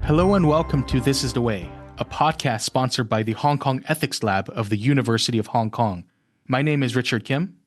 Hello and welcome to This is the Way, a podcast sponsored by the Hong Kong Ethics Lab of the University of Hong Kong. My name is Richard Kim.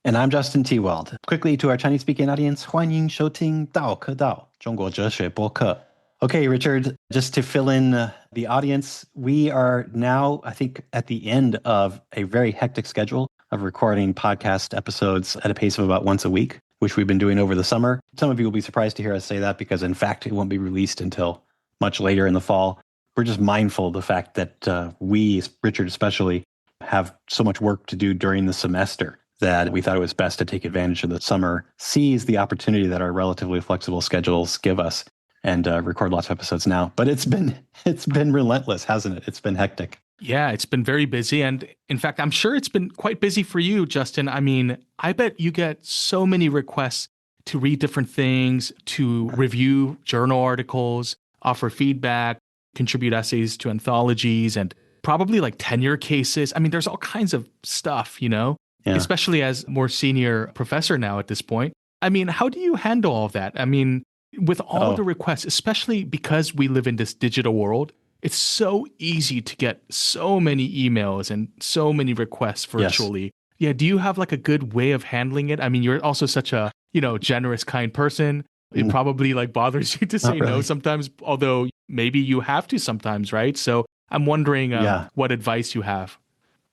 And I'm Justin T. Weld. Quickly to our Chinese-speaking audience, 欢迎收听道可道中国哲学播客. Okay, Richard, just to fill in the audience, we are now, I think, at the end of a very hectic schedule of recording podcast episodes at a pace of about once a week, which we've been doing over the summer. Some of you will be surprised to hear us say that because, in fact, it won't be released until much later in the fall. We're just mindful of the fact that we, Richard especially, have so much work to do during the semester that we thought it was best to take advantage of the summer, seize the opportunity that our relatively flexible schedules give us, and record lots of episodes now. But it's been relentless, hasn't it? It's been hectic. Yeah, it's been very busy. And in fact, I'm sure it's been quite busy for you, Justin. I mean, I bet you get so many requests to read different things, to review journal articles, offer feedback, contribute essays to anthologies, and probably like tenure cases. I mean, there's all kinds of stuff, Yeah. Especially as more senior professor now at this point. I mean, how do you handle all of that? I mean, with all the requests, especially because we live in this digital world, it's so easy to get so many emails and so many requests virtually. Yes. Yeah. Do you have like a good way of handling it? I mean, you're also such a, generous, kind person. It probably like bothers you to say no sometimes, although maybe you have to sometimes, right? So I'm wondering what advice you have.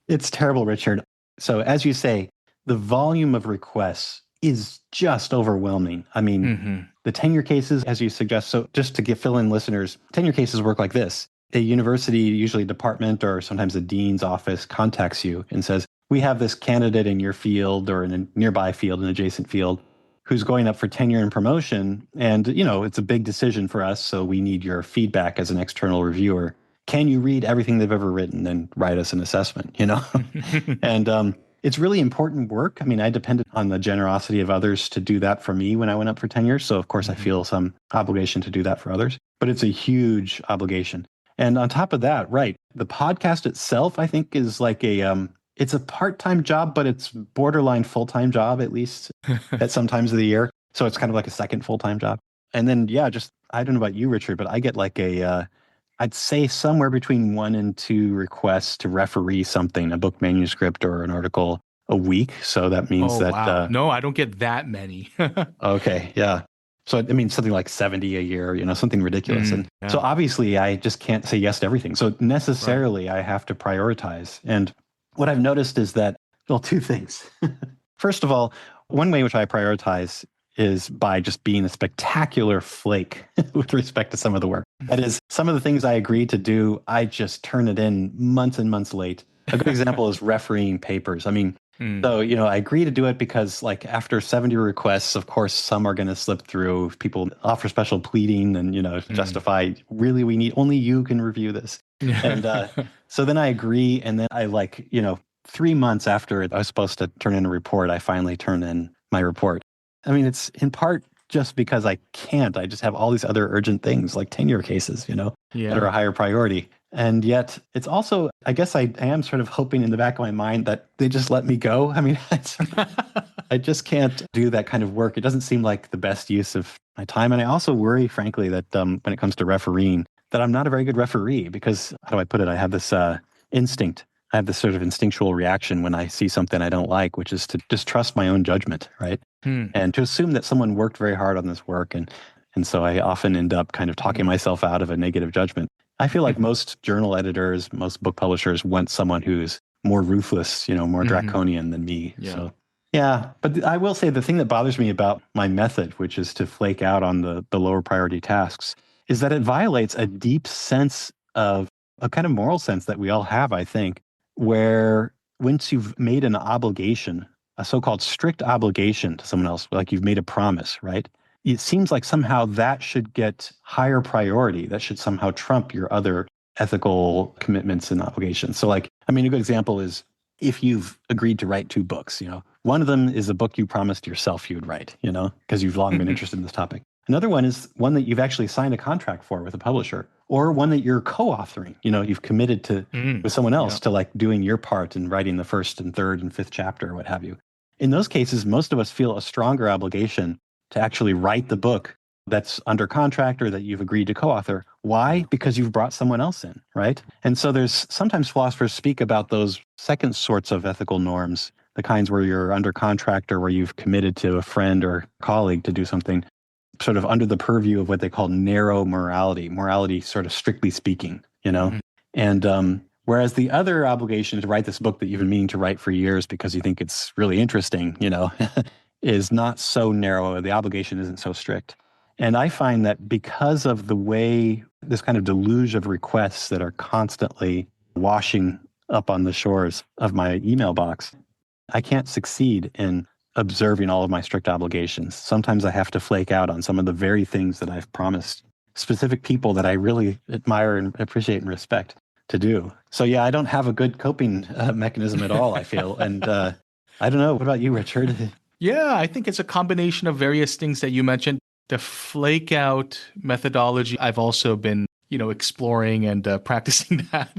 It's terrible, Richard. So as you say, the volume of requests is just overwhelming. I mean, the tenure cases, as you suggest, so just to fill in listeners, tenure cases work like this. A university, usually a department or sometimes a dean's office, contacts you and says, we have this candidate in your field or in a nearby field, an adjacent field, who's going up for tenure and promotion. And, it's a big decision for us, so we need your feedback as an external reviewer. Can you read everything they've ever written and write us an assessment, And it's really important work. I mean, I depended on the generosity of others to do that for me when I went up for tenure. So, of course, I feel some obligation to do that for others. But it's a huge obligation. And on top of that, right, the podcast itself, I think, is like it's a part-time job, but it's borderline full-time job, at least at some times of the year. So it's kind of like a second full-time job. And then, I don't know about you, Richard, but I get like I'd say somewhere between 1 and 2 requests to referee something, a book manuscript or an article a week. So that means that... Wow. No, I don't get that many. Okay, yeah. So it means something like 70 a year, something ridiculous. So obviously I just can't say yes to everything. So necessarily I have to prioritize. And what I've noticed is that, two things. First of all, one way in which I prioritize is by just being a spectacular flake with respect to some of the work. That is, some of the things I agree to do, I just turn it in months and months late. A good example is refereeing papers. I mean, so, I agree to do it because like after 70 requests, of course, some are going to slip through. People offer special pleading and, justify, really, only you can review this. And so then I agree. And then I 3 months after I was supposed to turn in a report, I finally turn in my report. I mean, it's in part just because I can't. I just have all these other urgent things like tenure cases, that are a higher priority. And yet it's also, I guess I am sort of hoping in the back of my mind that they just let me go. I mean, I just can't do that kind of work. It doesn't seem like the best use of my time. And I also worry, frankly, that when it comes to refereeing, that I'm not a very good referee because, how do I put it? I have this instinct. I have this sort of instinctual reaction when I see something I don't like, which is to distrust my own judgment, right? And to assume that someone worked very hard on this work. And so I often end up kind of talking myself out of a negative judgment. I feel like most journal editors, most book publishers want someone who's more ruthless, more draconian than me. Yeah. So, yeah. But I will say the thing that bothers me about my method, which is to flake out on the lower priority tasks, is that it violates a deep sense of a kind of moral sense that we all have, I think, where once you've made an obligation, a so-called strict obligation to someone else, like you've made a promise, right? It seems like somehow that should get higher priority. That should somehow trump your other ethical commitments and obligations. So a good example is if you've agreed to write 2 books, one of them is a book you promised yourself you'd write, because you've long been interested in this topic. Another one is one that you've actually signed a contract for with a publisher, or one that you're co-authoring. You've committed to with someone else to doing your part in writing the 1st and 3rd and 5th chapter or what have you. In those cases, most of us feel a stronger obligation to actually write the book that's under contract or that you've agreed to co-author. Why? Because you've brought someone else in, right? And so there's sometimes philosophers speak about those second sorts of ethical norms, the kinds where you're under contract or where you've committed to a friend or colleague to do something sort of under the purview of what they call narrow morality sort of strictly speaking, you know? Mm-hmm. And whereas the other obligation to write this book that you've been meaning to write for years because you think it's really interesting, you know, is not so narrow. The obligation isn't so strict. And I find that because of the way this kind of deluge of requests that are constantly washing up on the shores of my email box, I can't succeed in observing all of my strict obligations. Sometimes I have to flake out on some of the very things that I've promised specific people that I really admire and appreciate and respect to do. So yeah, I don't have a good coping mechanism at all, I feel. And I don't know. What about you, Richard? Yeah, I think it's a combination of various things that you mentioned. The flake out methodology, I've also been, exploring and practicing that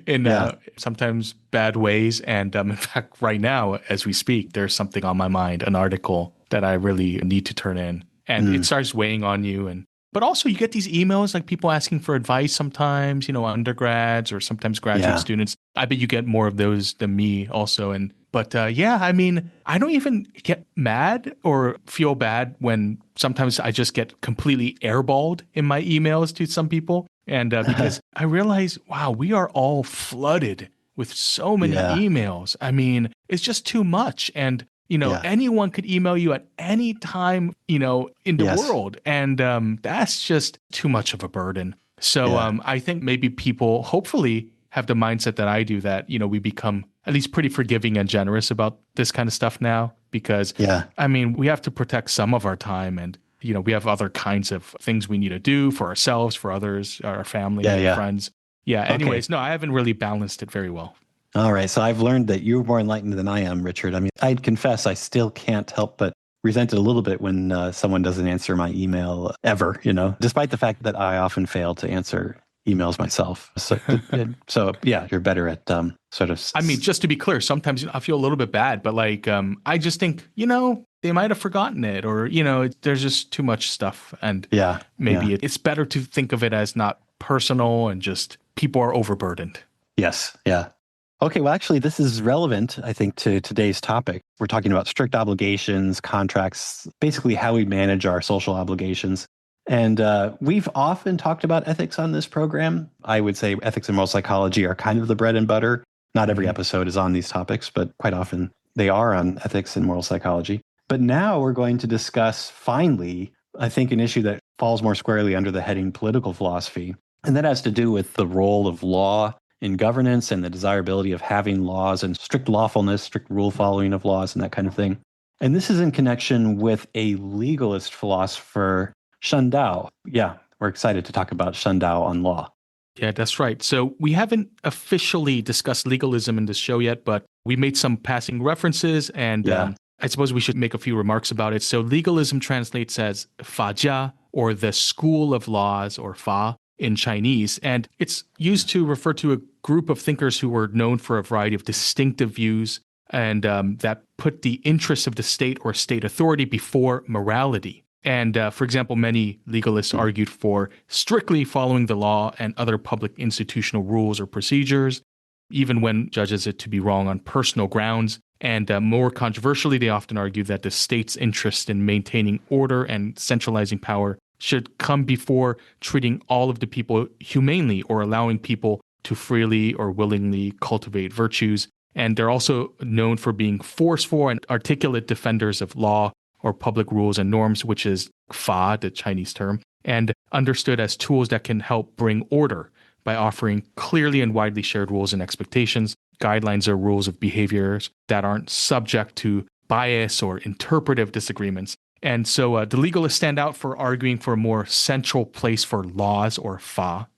in sometimes bad ways. And in fact, right now, as we speak, there's something on my mind, an article that I really need to turn in. And it starts weighing on you. But also you get these emails, like people asking for advice sometimes, undergrads or sometimes graduate students. I bet you get more of those than me also. But I mean, I don't even get mad or feel bad when sometimes I just get completely airballed in my emails to some people. And because I realize, wow, we are all flooded with so many emails. I mean, it's just too much. And anyone could email you at any time, in the world. And that's just too much of a burden. So I think maybe people hopefully have the mindset that I do, that, we become at least pretty forgiving and generous about this kind of stuff now, because I mean, we have to protect some of our time, and, we have other kinds of things we need to do for ourselves, for others, our family, friends. Anyways, no, I haven't really balanced it very well. All right. So I've learned that you're more enlightened than I am, Richard. I mean, I'd confess I still can't help but resent it a little bit when someone doesn't answer my email ever, despite the fact that I often fail to answer emails myself. So you're better at sort of... I mean, just to be clear, sometimes I feel a little bit bad, but like, I just think, they might have forgotten it, or, there's just too much stuff. And maybe it's better to think of it as not personal and just people are overburdened. Yes. Yeah. Okay, well, actually, this is relevant, I think, to today's topic. We're talking about strict obligations, contracts, basically how we manage our social obligations. And we've often talked about ethics on this program. I would say ethics and moral psychology are kind of the bread and butter. Not every episode is on these topics, but quite often they are on ethics and moral psychology. But now we're going to discuss, finally, I think, an issue that falls more squarely under the heading political philosophy. And that has to do with the role of law in governance and the desirability of having laws and strict lawfulness, strict rule following of laws and that kind of thing. And this is in connection with a legalist philosopher, Shen Dao. Yeah, we're excited to talk about Shen Dao on law. Yeah, that's right. So we haven't officially discussed legalism in this show yet, but we made some passing references, and I suppose we should make a few remarks about it. So legalism translates as fajia, or the school of laws, or fa, in Chinese, and it's used to refer to a group of thinkers who were known for a variety of distinctive views, and that put the interests of the state or state authority before morality. And for example, many legalists argued for strictly following the law and other public institutional rules or procedures, even when judges it to be wrong on personal grounds. And more controversially, they often argue that the state's interest in maintaining order and centralizing power should come before treating all of the people humanely or allowing people to freely or willingly cultivate virtues. And they're also known for being forceful and articulate defenders of law or public rules and norms, which is fa, the Chinese term, and understood as tools that can help bring order by offering clearly and widely shared rules and expectations, guidelines or rules of behaviors that aren't subject to bias or interpretive disagreements. And so the legalists stand out for arguing for a more central place for laws, or fa.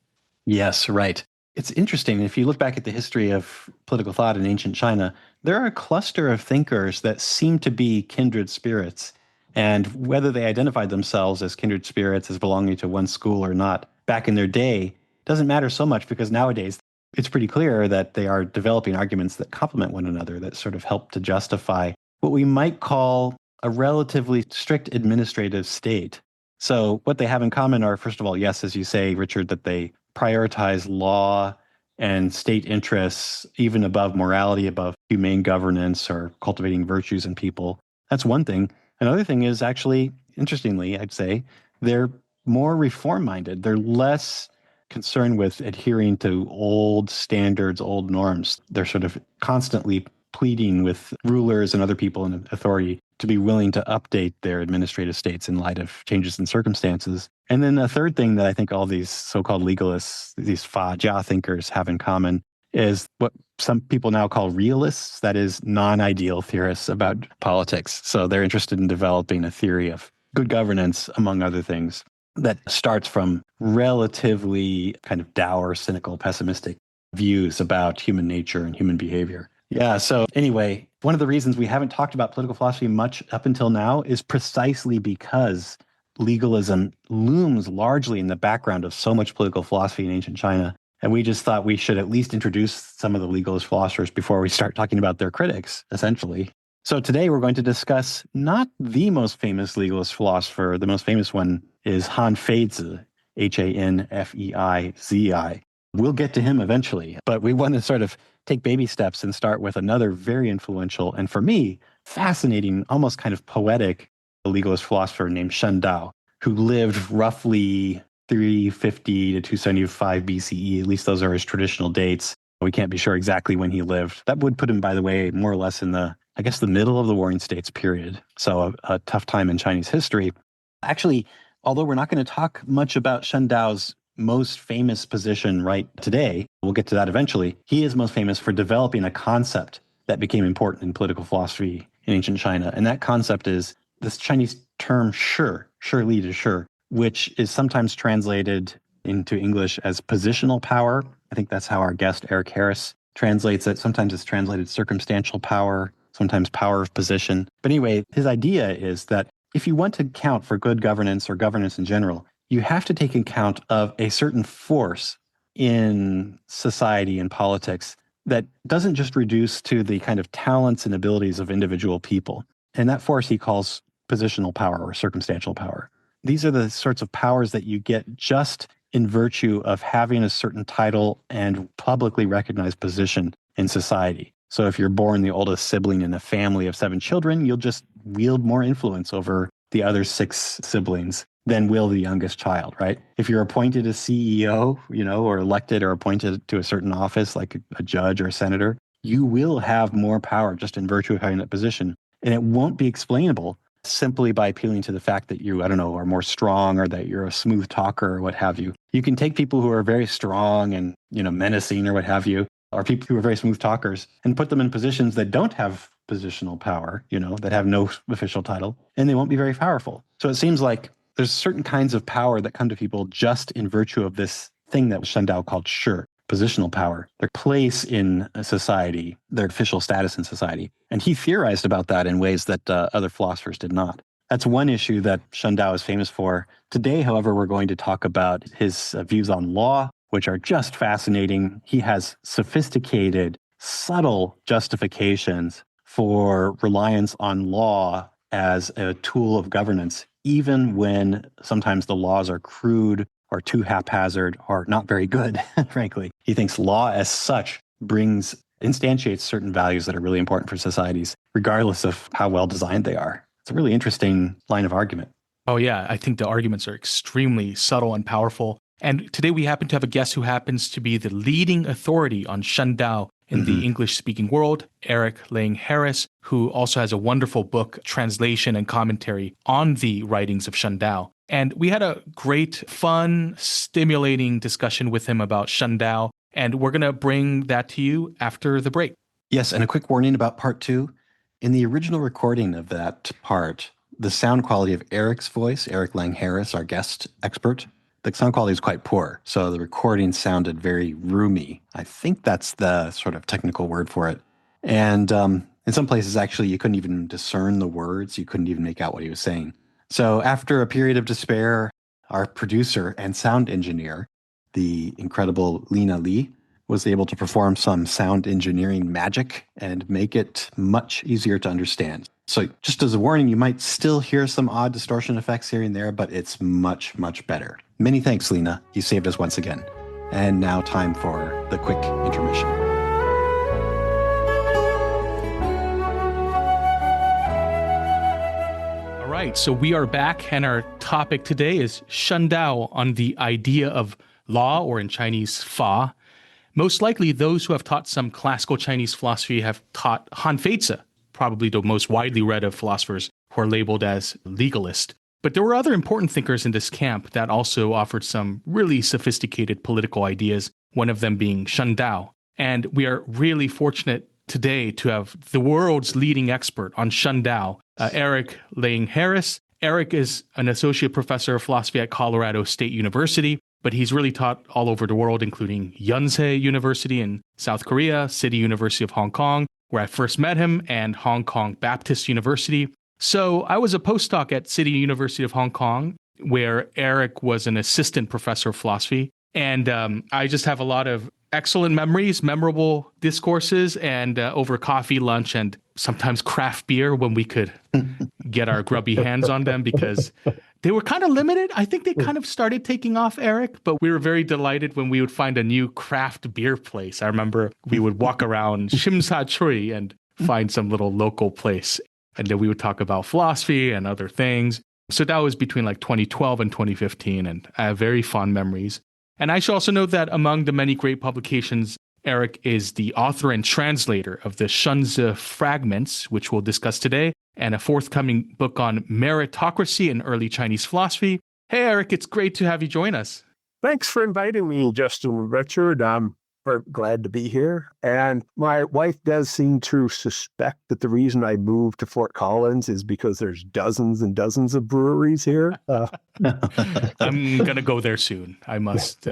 Yes, right. It's interesting. If you look back at the history of political thought in ancient China, there are a cluster of thinkers that seem to be kindred spirits. And whether they identified themselves as kindred spirits, as belonging to one school or not, back in their day, doesn't matter so much, because nowadays it's pretty clear that they are developing arguments that complement one another, that sort of help to justify what we might call a relatively strict administrative state. So what they have in common are, first of all, yes, as you say, Richard, that they prioritize law and state interests even above morality, above humane governance or cultivating virtues in people. That's one thing. Another thing is actually, interestingly, I'd say, they're more reform-minded. They're less concerned with adhering to old standards, old norms. They're sort of constantly pleading with rulers and other people in authority to be willing to update their administrative states in light of changes in circumstances. And then a third thing that I think all these so-called legalists, these fa jia thinkers have in common is what some people now call realists, that is, non-ideal theorists about politics. So they're interested in developing a theory of good governance, among other things, that starts from relatively kind of dour, cynical, pessimistic views about human nature and human behavior. Yeah, so anyway, one of the reasons we haven't talked about political philosophy much up until now is precisely because legalism looms largely in the background of so much political philosophy in ancient China. And we just thought we should at least introduce some of the legalist philosophers before we start talking about their critics, essentially. So today we're going to discuss not the most famous legalist philosopher. The most famous one is Han Feizi, Hanfeizi. We'll get to him eventually, but we want to sort of take baby steps and start with another very influential and, for me, fascinating, almost kind of poetic legalist philosopher named Shen Dao, who lived roughly 350 to 275 BCE. At least those are his traditional dates. We can't be sure exactly when he lived. That would put him, by the way, more or less in the middle of the Warring States period. So a tough time in Chinese history. Actually, although we're not going to talk much about Shen Dao's most famous position right today, we'll get to that eventually, he is most famous for developing a concept that became important in political philosophy in ancient China. And that concept is this Chinese term shi li to shi, which is sometimes translated into English as positional power. I think that's how our guest Eric Harris translates it. Sometimes it's translated circumstantial power, sometimes power of position. But anyway, his idea is that if you want to count for good governance or governance in general, you have to take account of a certain force in society and politics that doesn't just reduce to the kind of talents and abilities of individual people. And that force he calls positional power or circumstantial power. These are the sorts of powers that you get just in virtue of having a certain title and publicly recognized position in society. So if you're born the oldest sibling in a family of 7 children, you'll just wield more influence over the other 6 siblings than will the youngest child, right? If you're appointed a CEO, or elected or appointed to a certain office, like a judge or a senator, you will have more power just in virtue of having that position. And it won't be explainable simply by appealing to the fact that you, are more strong or that you're a smooth talker or what have you. You can take people who are very strong and, menacing or what have you, or people who are very smooth talkers, and put them in positions that don't have positional power, that have no official title, and they won't be very powerful. So it seems like there's certain kinds of power that come to people just in virtue of this thing that Shen Dao called shi, positional power, their place in a society, their official status in society. And he theorized about that in ways that other philosophers did not. That's one issue that Shen Dao is famous for. Today, however, we're going to talk about his views on law, which are just fascinating. He has sophisticated, subtle justifications for reliance on law as a tool of governance, even when sometimes the laws are crude or too haphazard or not very good, frankly. He thinks law as such instantiates certain values that are really important for societies, regardless of how well designed they are. It's a really interesting line of argument. Oh, yeah. I think the arguments are extremely subtle and powerful. And today we happen to have a guest who happens to be the leading authority on Shen Dao in the English-speaking world, Eric Lang Harris, who also has a wonderful book, translation and commentary on the writings of Shen Dao. And we had a great, fun, stimulating discussion with him about Shen Dao, and we're going to bring that to you after the break. Yes, and a quick warning about part 2. In the original recording of that part, the sound quality of Eric's voice, Eric Lang Harris, our guest expert, the sound quality is quite poor. So the recording sounded very roomy. I think that's the sort of technical word for it. And in some places, actually, you couldn't even discern the words. You couldn't even make out what he was saying. So after a period of despair, our producer and sound engineer, the incredible Lena Lee, was able to perform some sound engineering magic and make it much easier to understand. So just as a warning, you might still hear some odd distortion effects here and there, but it's much, much better. Many thanks, Lena. You saved us once again. And now time for the quick intermission. All right, so we are back, and our topic today is Shen Dao, on the idea of law, or in Chinese, fa. Most likely, those who have taught some classical Chinese philosophy have taught Han Feizi, probably the most widely read of philosophers who are labeled as legalist. But there were other important thinkers in this camp that also offered some really sophisticated political ideas, one of them being Shen Dao. And we are really fortunate today to have the world's leading expert on Shen Dao, Eric Lang Harris. Eric is an associate professor of philosophy at Colorado State University, but he's really taught all over the world, including Yonsei University in South Korea, City University of Hong Kong, where I first met him, and Hong Kong Baptist University. So I was a postdoc at City University of Hong Kong, where Eric was an assistant professor of philosophy. And I just have a lot of excellent memories, memorable discourses, and over coffee, lunch, and sometimes craft beer when we could get our grubby hands on them, because they were kind of limited. I think they kind of started taking off, Eric, but we were very delighted when we would find a new craft beer place. I remember we would walk around Shim Sa Chui and find some little local place. And then we would talk about philosophy and other things. So that was between like 2012 and 2015, and I have very fond memories. And I should also note that among the many great publications, Eric is the author and translator of the Shunzi Fragments, which we'll discuss today, and a forthcoming book on meritocracy in early Chinese philosophy. Hey, Eric, it's great to have you join us. Thanks for inviting me, Justin and Richard. I'm very glad to be here. And my wife does seem to suspect that the reason I moved to Fort Collins is because there's dozens and dozens of breweries here. I'm going to go there soon. I must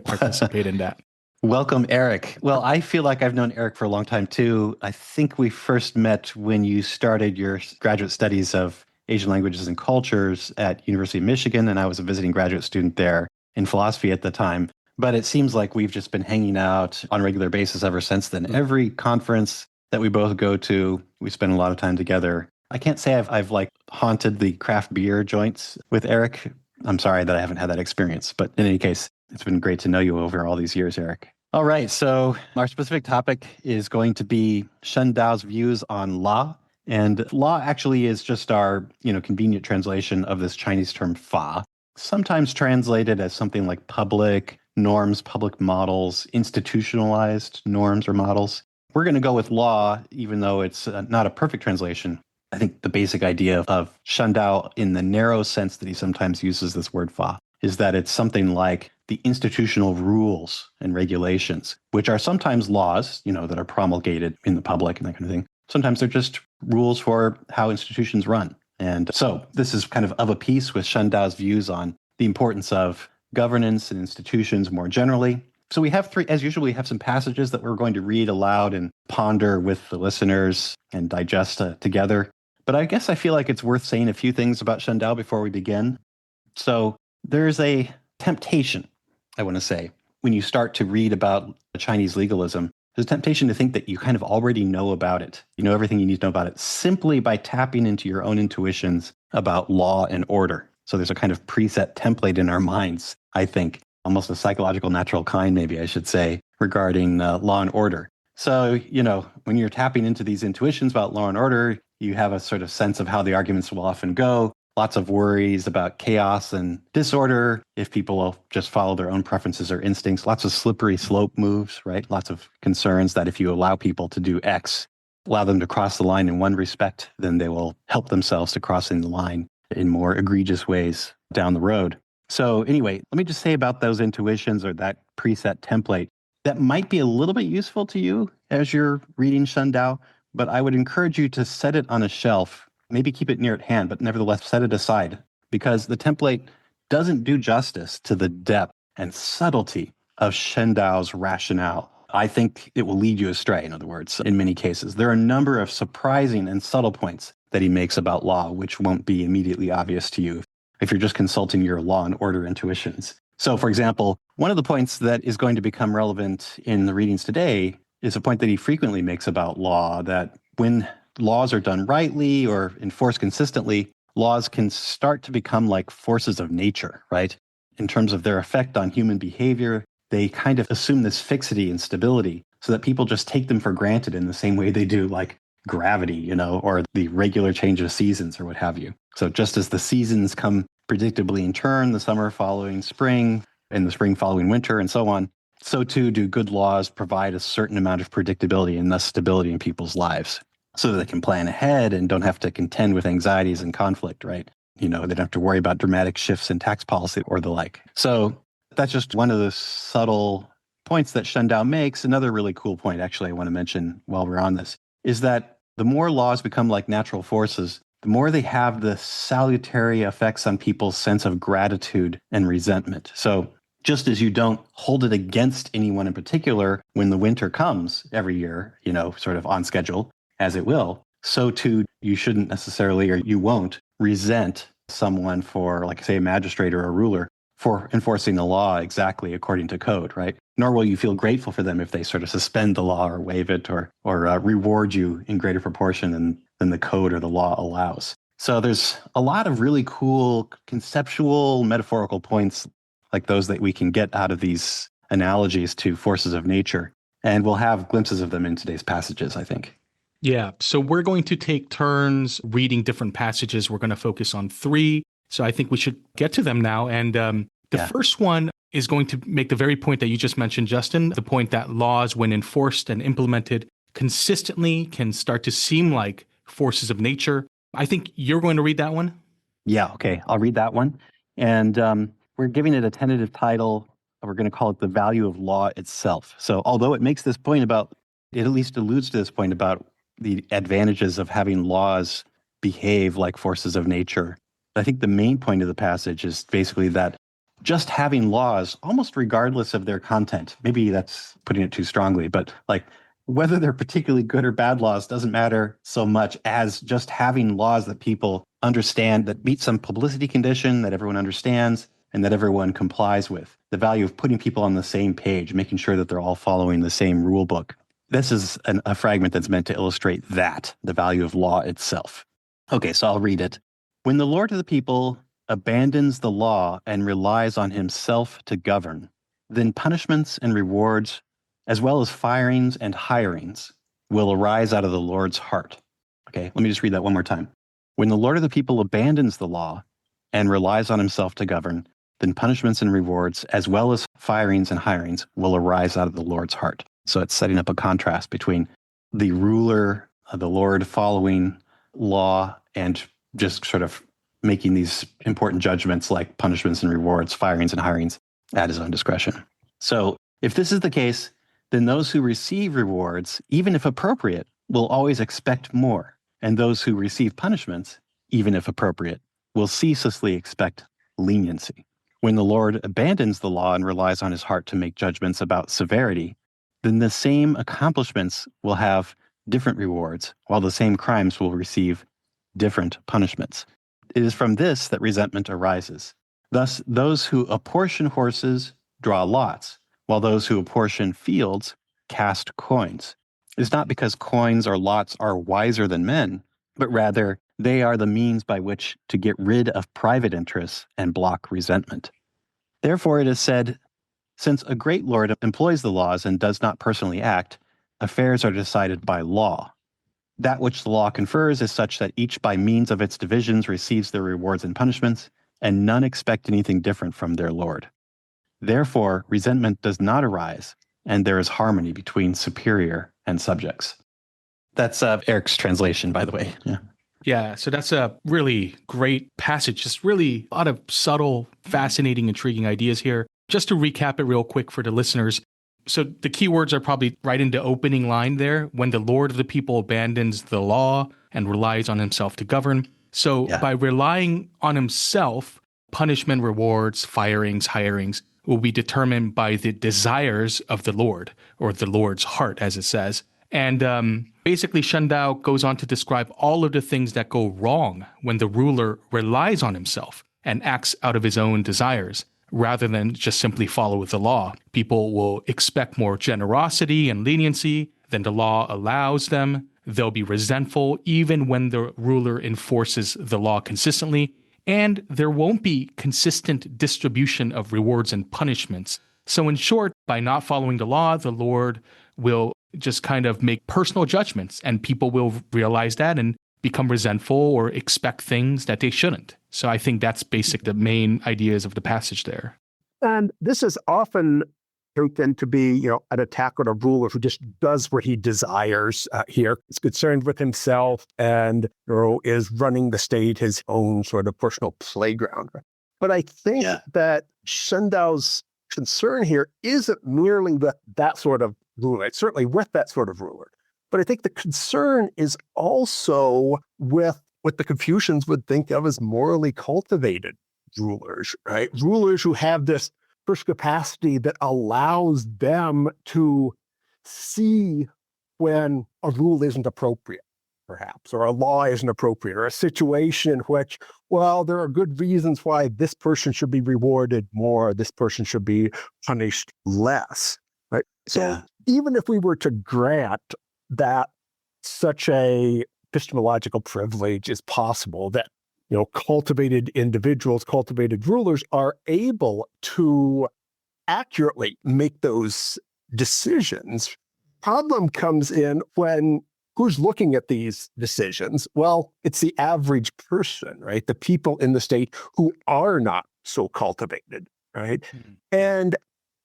participate in that. Welcome, Eric. Well, I feel like I've known Eric for a long time, too. I think we first met when you started your graduate studies of Asian languages and cultures at University of Michigan, and I was a visiting graduate student there in philosophy at the time. But it seems like we've just been hanging out on a regular basis ever since then. Every conference that we both go to, we spend a lot of time together. I can't say I've like haunted the craft beer joints with Eric. I'm sorry that I haven't had that experience. But in any case, it's been great to know you over all these years, Eric. All right, so our specific topic is going to be Shen Dao's views on law. And law actually is just our, convenient translation of this Chinese term fa, sometimes translated as something like public norms, public models, institutionalized norms or models. We're going to go with law, even though it's not a perfect translation. I think the basic idea of Shen Dao, in the narrow sense that he sometimes uses this word fa, is that it's something like the institutional rules and regulations, which are sometimes laws, that are promulgated in the public and that kind of thing. Sometimes they're just rules for how institutions run. And so this is kind of a piece with Shen Dao's views on the importance of governance and institutions more generally. So we have as usual, we have some passages that we're going to read aloud and ponder with the listeners and digest together. But I guess I feel like it's worth saying a few things about Shen Dao before we begin. So there's a temptation, I want to say, when you start to read about Chinese legalism, there's a temptation to think that you kind of already know about it. You know everything you need to know about it simply by tapping into your own intuitions about law and order. So there's a kind of preset template in our minds, I think, almost a psychological natural kind, maybe I should say, regarding law and order. So, when you're tapping into these intuitions about law and order, you have a sort of sense of how the arguments will often go. Lots of worries about chaos and disorder if people will just follow their own preferences or instincts. Lots of slippery slope moves, right? Lots of concerns that if you allow people to do X, allow them to cross the line in one respect, then they will help themselves to crossing the line in more egregious ways down the road. So anyway, let me just say about those intuitions or that preset template that might be a little bit useful to you as you're reading Shen Dao, but I would encourage you to set it on a shelf, maybe keep it near at hand, but nevertheless set it aside, because the template doesn't do justice to the depth and subtlety of Shen Dao's rationale. I think it will lead you astray, in other words, in many cases. There are a number of surprising and subtle points that he makes about law, which won't be immediately obvious to you if you're just consulting your law and order intuitions. So, for example, one of the points that is going to become relevant in the readings today is a point that he frequently makes about law, that when laws are done rightly or enforced consistently, laws can start to become like forces of nature, right? In terms of their effect on human behavior, they kind of assume this fixity and stability so that people just take them for granted in the same way they do like gravity, or the regular change of seasons or what have you. So just as the seasons come predictably in turn, the summer following spring and the spring following winter and so on, so too do good laws provide a certain amount of predictability and thus stability in people's lives so that they can plan ahead and don't have to contend with anxieties and conflict, right? They don't have to worry about dramatic shifts in tax policy or the like. So that's just one of the subtle points that Shen Dao makes. Another really cool point, actually, I want to mention while we're on this, is that the more laws become like natural forces, the more they have the salutary effects on people's sense of gratitude and resentment. So just as you don't hold it against anyone in particular when the winter comes every year, sort of on schedule, as it will, so too you shouldn't necessarily, or you won't, resent someone for, like, say, a magistrate or a ruler for enforcing the law exactly according to code, right? Nor will you feel grateful for them if they sort of suspend the law or waive it or reward you in greater proportion than the code or the law allows. So there's a lot of really cool conceptual, metaphorical points like those that we can get out of these analogies to forces of nature. And we'll have glimpses of them in today's passages, I think. Yeah, so we're going to take turns reading different passages. We're going to focus on 3. So I think we should get to them now. And the first one is going to make the very point that you just mentioned, Justin, the point that laws, when enforced and implemented consistently, can start to seem like forces of nature. I think you're going to read that one. Yeah, okay. I'll read that one. And we're giving it a tentative title. We're going to call it The Value of Law Itself. So although it makes this point about, it at least alludes to this point about the advantages of having laws behave like forces of nature, I think the main point of the passage is basically that just having laws, almost regardless of their content, maybe that's putting it too strongly, but like whether they're particularly good or bad laws doesn't matter so much as just having laws that people understand, that meet some publicity condition that everyone understands and that everyone complies with. The value of putting people on the same page, making sure that they're all following the same rule book. This is a fragment that's meant to illustrate that, the value of law itself. Okay, so I'll read it. When the Lord of the people abandons the law and relies on himself to govern, then punishments and rewards, as well as firings and hirings, will arise out of the Lord's heart. Okay, let me just read that one more time. When the Lord of the people abandons the law and relies on himself to govern, then punishments and rewards, as well as firings and hirings, will arise out of the Lord's heart. So it's setting up a contrast between the ruler, the Lord following law, and just sort of making these important judgments like punishments and rewards, firings and hirings at his own discretion. So if this is the case, then those who receive rewards, even if appropriate, will always expect more. And those who receive punishments, even if appropriate, will ceaselessly expect leniency. When the Lord abandons the law and relies on his heart to make judgments about severity, then the same accomplishments will have different rewards, while the same crimes will receive different punishments. It is from this that resentment arises. Thus, those who apportion horses draw lots, while those who apportion fields cast coins. It is not because coins or lots are wiser than men, but rather they are the means by which to get rid of private interests and block resentment. Therefore, it is said, since a great lord employs the laws and does not personally act, affairs are decided by law. That which the law confers is such that each by means of its divisions receives their rewards and punishments, and none expect anything different from their lord. Therefore, resentment does not arise, and there is harmony between superior and subjects. That's Eric's translation, by the way. Yeah, so that's a really great passage. Just really a lot of subtle, fascinating, intriguing ideas here. Just to recap it real quick for the listeners. So the key words are probably right in the opening line there. When the Lord of the people abandons the law and relies on himself to govern. So by relying on himself, punishment, rewards, firings, hirings will be determined by the desires of the Lord, or the Lord's heart, as it says. And basically, Shen Dao goes on to describe all of the things that go wrong when the ruler relies on himself and acts out of his own desires, rather than just simply follow the law. People will expect more generosity and leniency than the law allows them. They'll be resentful even when the ruler enforces the law consistently, and there won't be consistent distribution of rewards and punishments. So in short, by not following the law, the Lord will just kind of make personal judgments, and people will realize that and become resentful or expect things that they shouldn't. So I think that's the main ideas of the passage there. And this is often taken to be, an attack on a ruler who just does what he desires here. Is concerned with himself and is running the state his own sort of personal playground. But I think that Shen Dao's concern here isn't merely with that sort of ruler. It's certainly with that sort of ruler. But I think the concern is also with what the Confucians would think of as morally cultivated rulers, right? Rulers who have this first capacity that allows them to see when a rule isn't appropriate, perhaps, or a law isn't appropriate, or a situation in which, well, there are good reasons why this person should be rewarded more, this person should be punished less, right? So even if we were to grant that such a epistemological privilege is possible, that cultivated individuals, cultivated rulers are able to accurately make those decisions. Problem comes in when who's looking at these decisions? Well, it's the average person, right? The people in the state who are not so cultivated, right? Mm-hmm. And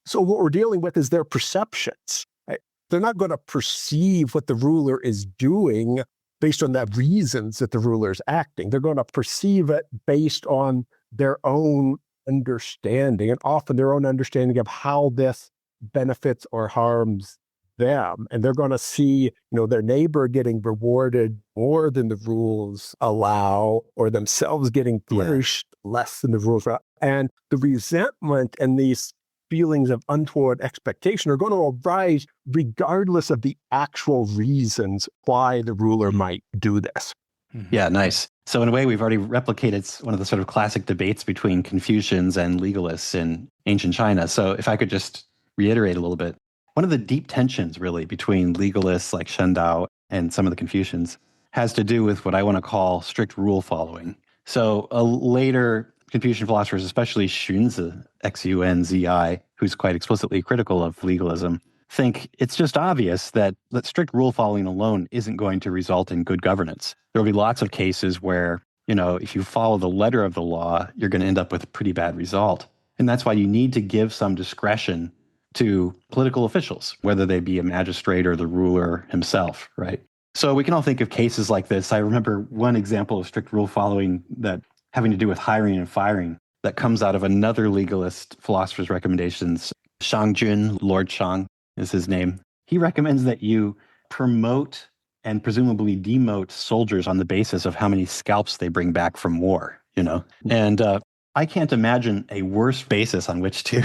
so what we're dealing with is their perceptions, right? They're not going to perceive what the ruler is doing based on the reasons that the ruler is acting. They're going to perceive it based on their own understanding, and often their own understanding of how this benefits or harms them. And they're going to see, their neighbor getting rewarded more than the rules allow, or themselves getting punished less than the rules allow. And the resentment and these feelings of untoward expectation are going to arise regardless of the actual reasons why the ruler might do this. Yeah, nice. So in a way, we've already replicated one of the sort of classic debates between Confucians and legalists in ancient China. So if I could just reiterate a little bit, one of the deep tensions really between legalists like Shen Dao and some of the Confucians has to do with what I want to call strict rule following. So later Confucian philosophers, especially Xunzi, Xunzi, who's quite explicitly critical of legalism, think it's just obvious that strict rule following alone isn't going to result in good governance. There will be lots of cases where, if you follow the letter of the law, you're going to end up with a pretty bad result. And that's why you need to give some discretion to political officials, whether they be a magistrate or the ruler himself, right? So we can all think of cases like this. I remember one example of strict rule following that having to do with hiring and firing that comes out of another legalist philosopher's recommendations. Shang Jun, Lord Shang is his name. He recommends that you promote and presumably demote soldiers on the basis of how many scalps they bring back from war, And I can't imagine a worse basis on which to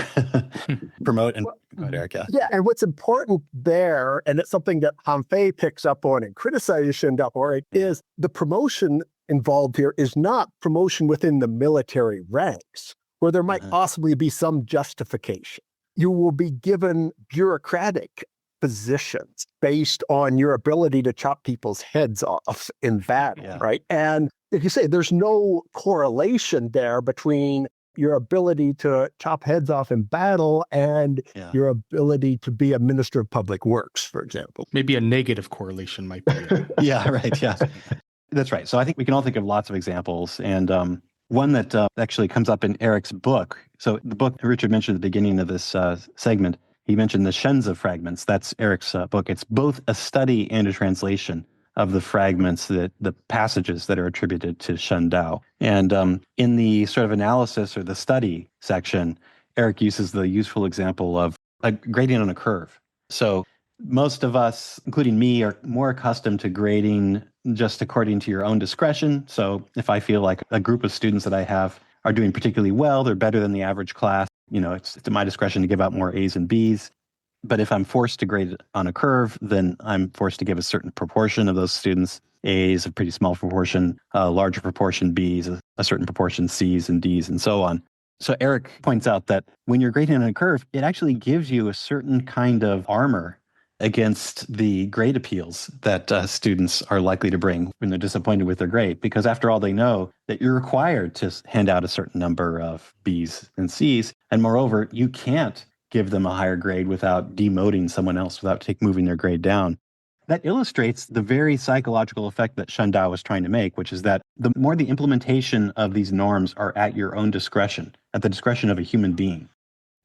promote. And go ahead, Eric. Yeah, and what's important there, and it's something that Han Fei picks up on and criticizes Shen Dao for, is the promotion involved here is not promotion within the military ranks, where there might possibly be some justification. You will be given bureaucratic positions based on your ability to chop people's heads off in battle, right? And if you say there's no correlation there between your ability to chop heads off in battle and your ability to be a minister of public works, for example. Maybe a negative correlation might be. Yeah, right. Yeah, that's right. So I think we can all think of lots of examples. And one that actually comes up in Eric's book. So the book Richard mentioned at the beginning of this segment, he mentioned the Shenzi fragments. That's Eric's book. It's both a study and a translation of the fragments, the passages that are attributed to Shen Dao. And in the sort of analysis or the study section, Eric uses the useful example of a gradient on a curve. So most of us, including me, are more accustomed to grading just according to your own discretion. So if I feel like a group of students that I have are doing particularly well, they're better than the average class, it's at my discretion to give out more A's and B's. But if I'm forced to grade on a curve, then I'm forced to give a certain proportion of those students A's, a pretty small proportion, a larger proportion B's, a certain proportion C's and D's, and so on. So Eric points out that when you're grading on a curve, it actually gives you a certain kind of armor against the grade appeals that students are likely to bring when they're disappointed with their grade. Because after all, they know that you're required to hand out a certain number of B's and C's. And moreover, you can't give them a higher grade without demoting someone else, without moving their grade down. That illustrates the very psychological effect that Shen Dao was trying to make, which is that the more the implementation of these norms are at your own discretion, at the discretion of a human being,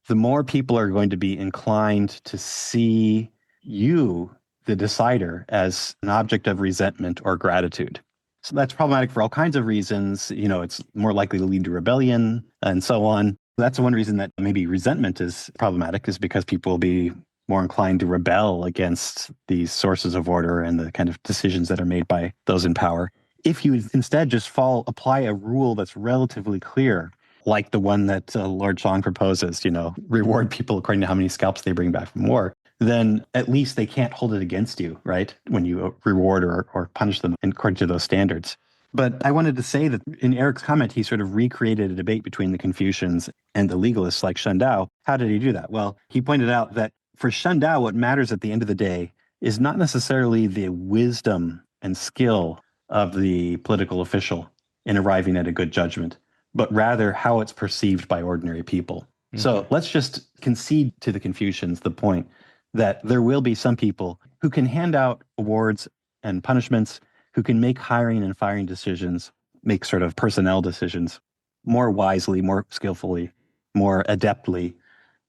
the more people are going to be inclined to see you, the decider, as an object of resentment or gratitude. So that's problematic for all kinds of reasons. It's more likely to lead to rebellion and so on. That's one reason that maybe resentment is problematic, is because people will be more inclined to rebel against these sources of order and the kind of decisions that are made by those in power. If you instead just apply a rule that's relatively clear, like the one that Lord Song proposes, reward people according to how many scalps they bring back from war, then at least they can't hold it against you, right? When you reward or punish them according to those standards. But I wanted to say that in Eric's comment, he sort of recreated a debate between the Confucians and the legalists like Shen Dao. How did he do that? Well, he pointed out that for Shen Dao, what matters at the end of the day is not necessarily the wisdom and skill of the political official in arriving at a good judgment, but rather how it's perceived by ordinary people. Mm-hmm. So let's just concede to the Confucians the point that there will be some people who can hand out awards and punishments, who can make hiring and firing decisions, make sort of personnel decisions more wisely, more skillfully, more adeptly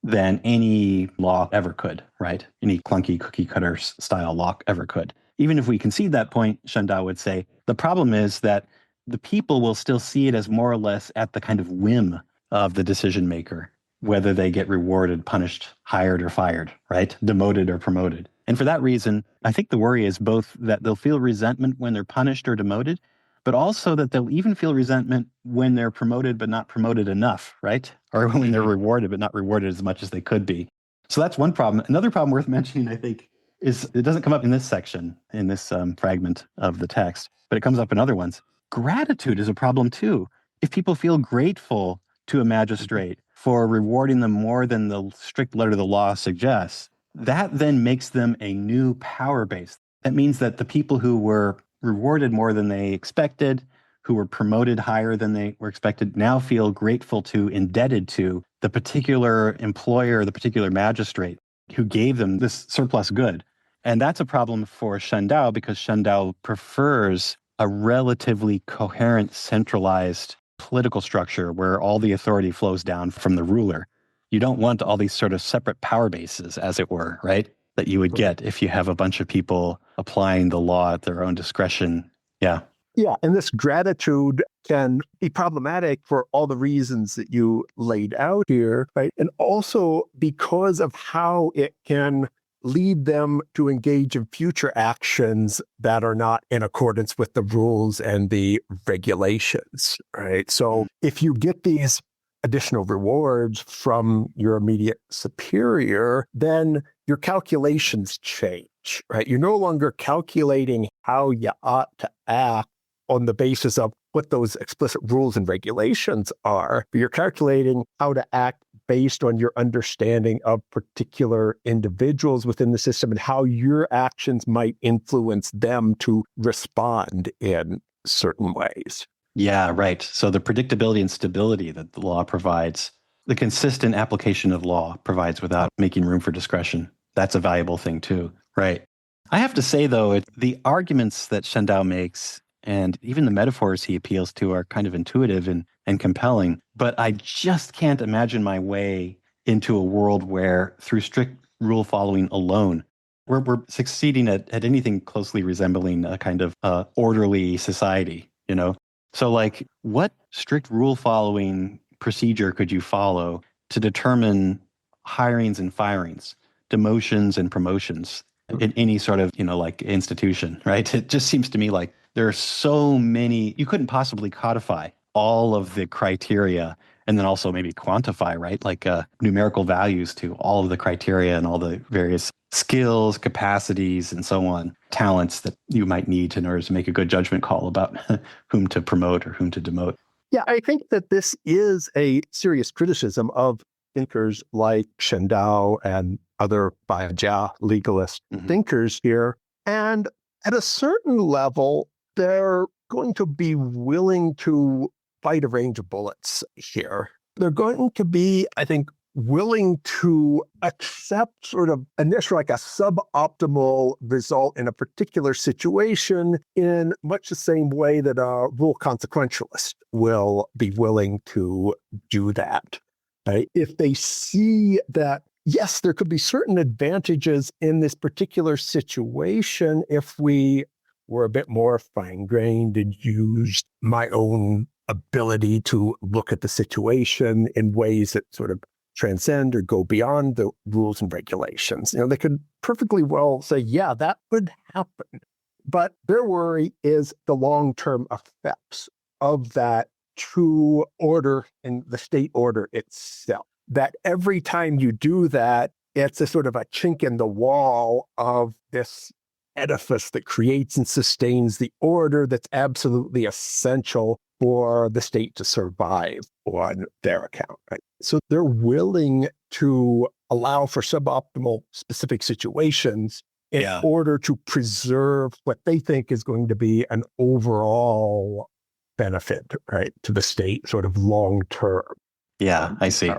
than any law ever could, right? Any clunky cookie cutter style law ever could. Even if we concede that point, Shen Dao would say, the problem is that the people will still see it as more or less at the kind of whim of the decision maker, whether they get rewarded, punished, hired or fired, right? Demoted or promoted. And for that reason, I think the worry is both that they'll feel resentment when they're punished or demoted, but also that they'll even feel resentment when they're promoted but not promoted enough, right? Or when they're rewarded but not rewarded as much as they could be. So that's one problem. Another problem worth mentioning, I think, is it doesn't come up in this section, in this fragment of the text, but it comes up in other ones. Gratitude is a problem too. If people feel grateful to a magistrate for rewarding them more than the strict letter of the law suggests, that then makes them a new power base. That means that the people who were rewarded more than they expected, who were promoted higher than they were expected, now feel grateful to, indebted to the particular employer, the particular magistrate who gave them this surplus good. And that's a problem for Shen Dao because Shen Dao prefers a relatively coherent, centralized political structure where all the authority flows down from the ruler. You don't want all these sort of separate power bases, as it were, right? That you would get if you have a bunch of people applying the law at their own discretion. Yeah. Yeah, and this gratitude can be problematic for all the reasons that you laid out here, right? And also because of how it can lead them to engage in future actions that are not in accordance with the rules and the regulations, right? So if you get these additional rewards from your immediate superior, then your calculations change, right? You're no longer calculating how you ought to act on the basis of what those explicit rules and regulations are, but you're calculating how to act based on your understanding of particular individuals within the system and how your actions might influence them to respond in certain ways. Yeah, right. So the predictability and stability that the law provides, the consistent application of law provides without making room for discretion, that's a valuable thing too. Right. I have to say, though, the arguments that Shen Dao makes and even the metaphors he appeals to are kind of intuitive and compelling. But I just can't imagine my way into a world where, through strict rule following alone, we're succeeding at anything closely resembling a kind of orderly society, you know? So, like, what strict rule following procedure could you follow to determine hirings and firings, demotions and promotions in any sort of, like institution, right? It just seems to me like there are so many, you couldn't possibly codify all of the criteria and then also maybe quantify, right? Like numerical values to all of the criteria and all the various skills, capacities, and so on, talents that you might need in order to make a good judgment call about whom to promote or whom to demote. Yeah, I think that this is a serious criticism of thinkers like Shen Dao and other legalist thinkers here. And at a certain level, they're going to be willing to fight a range of bullets here. They're going to be, I think, willing to accept sort of initial, like a suboptimal result in a particular situation in much the same way that a rule consequentialist will be willing to do that. Right? If they see that, yes, there could be certain advantages in this particular situation if we were a bit more fine-grained and used my own ability to look at the situation in ways that sort of transcend or go beyond the rules and regulations. They could perfectly well say, yeah, that would happen. But their worry is the long-term effects of that to order and the state order itself. That every time you do that, it's a sort of a chink in the wall of this edifice that creates and sustains the order that's absolutely essential for the state to survive on their account. Right? So they're willing to allow for suboptimal specific situations in order to preserve what they think is going to be an overall benefit, right, to the state sort of long term. Yeah, I see.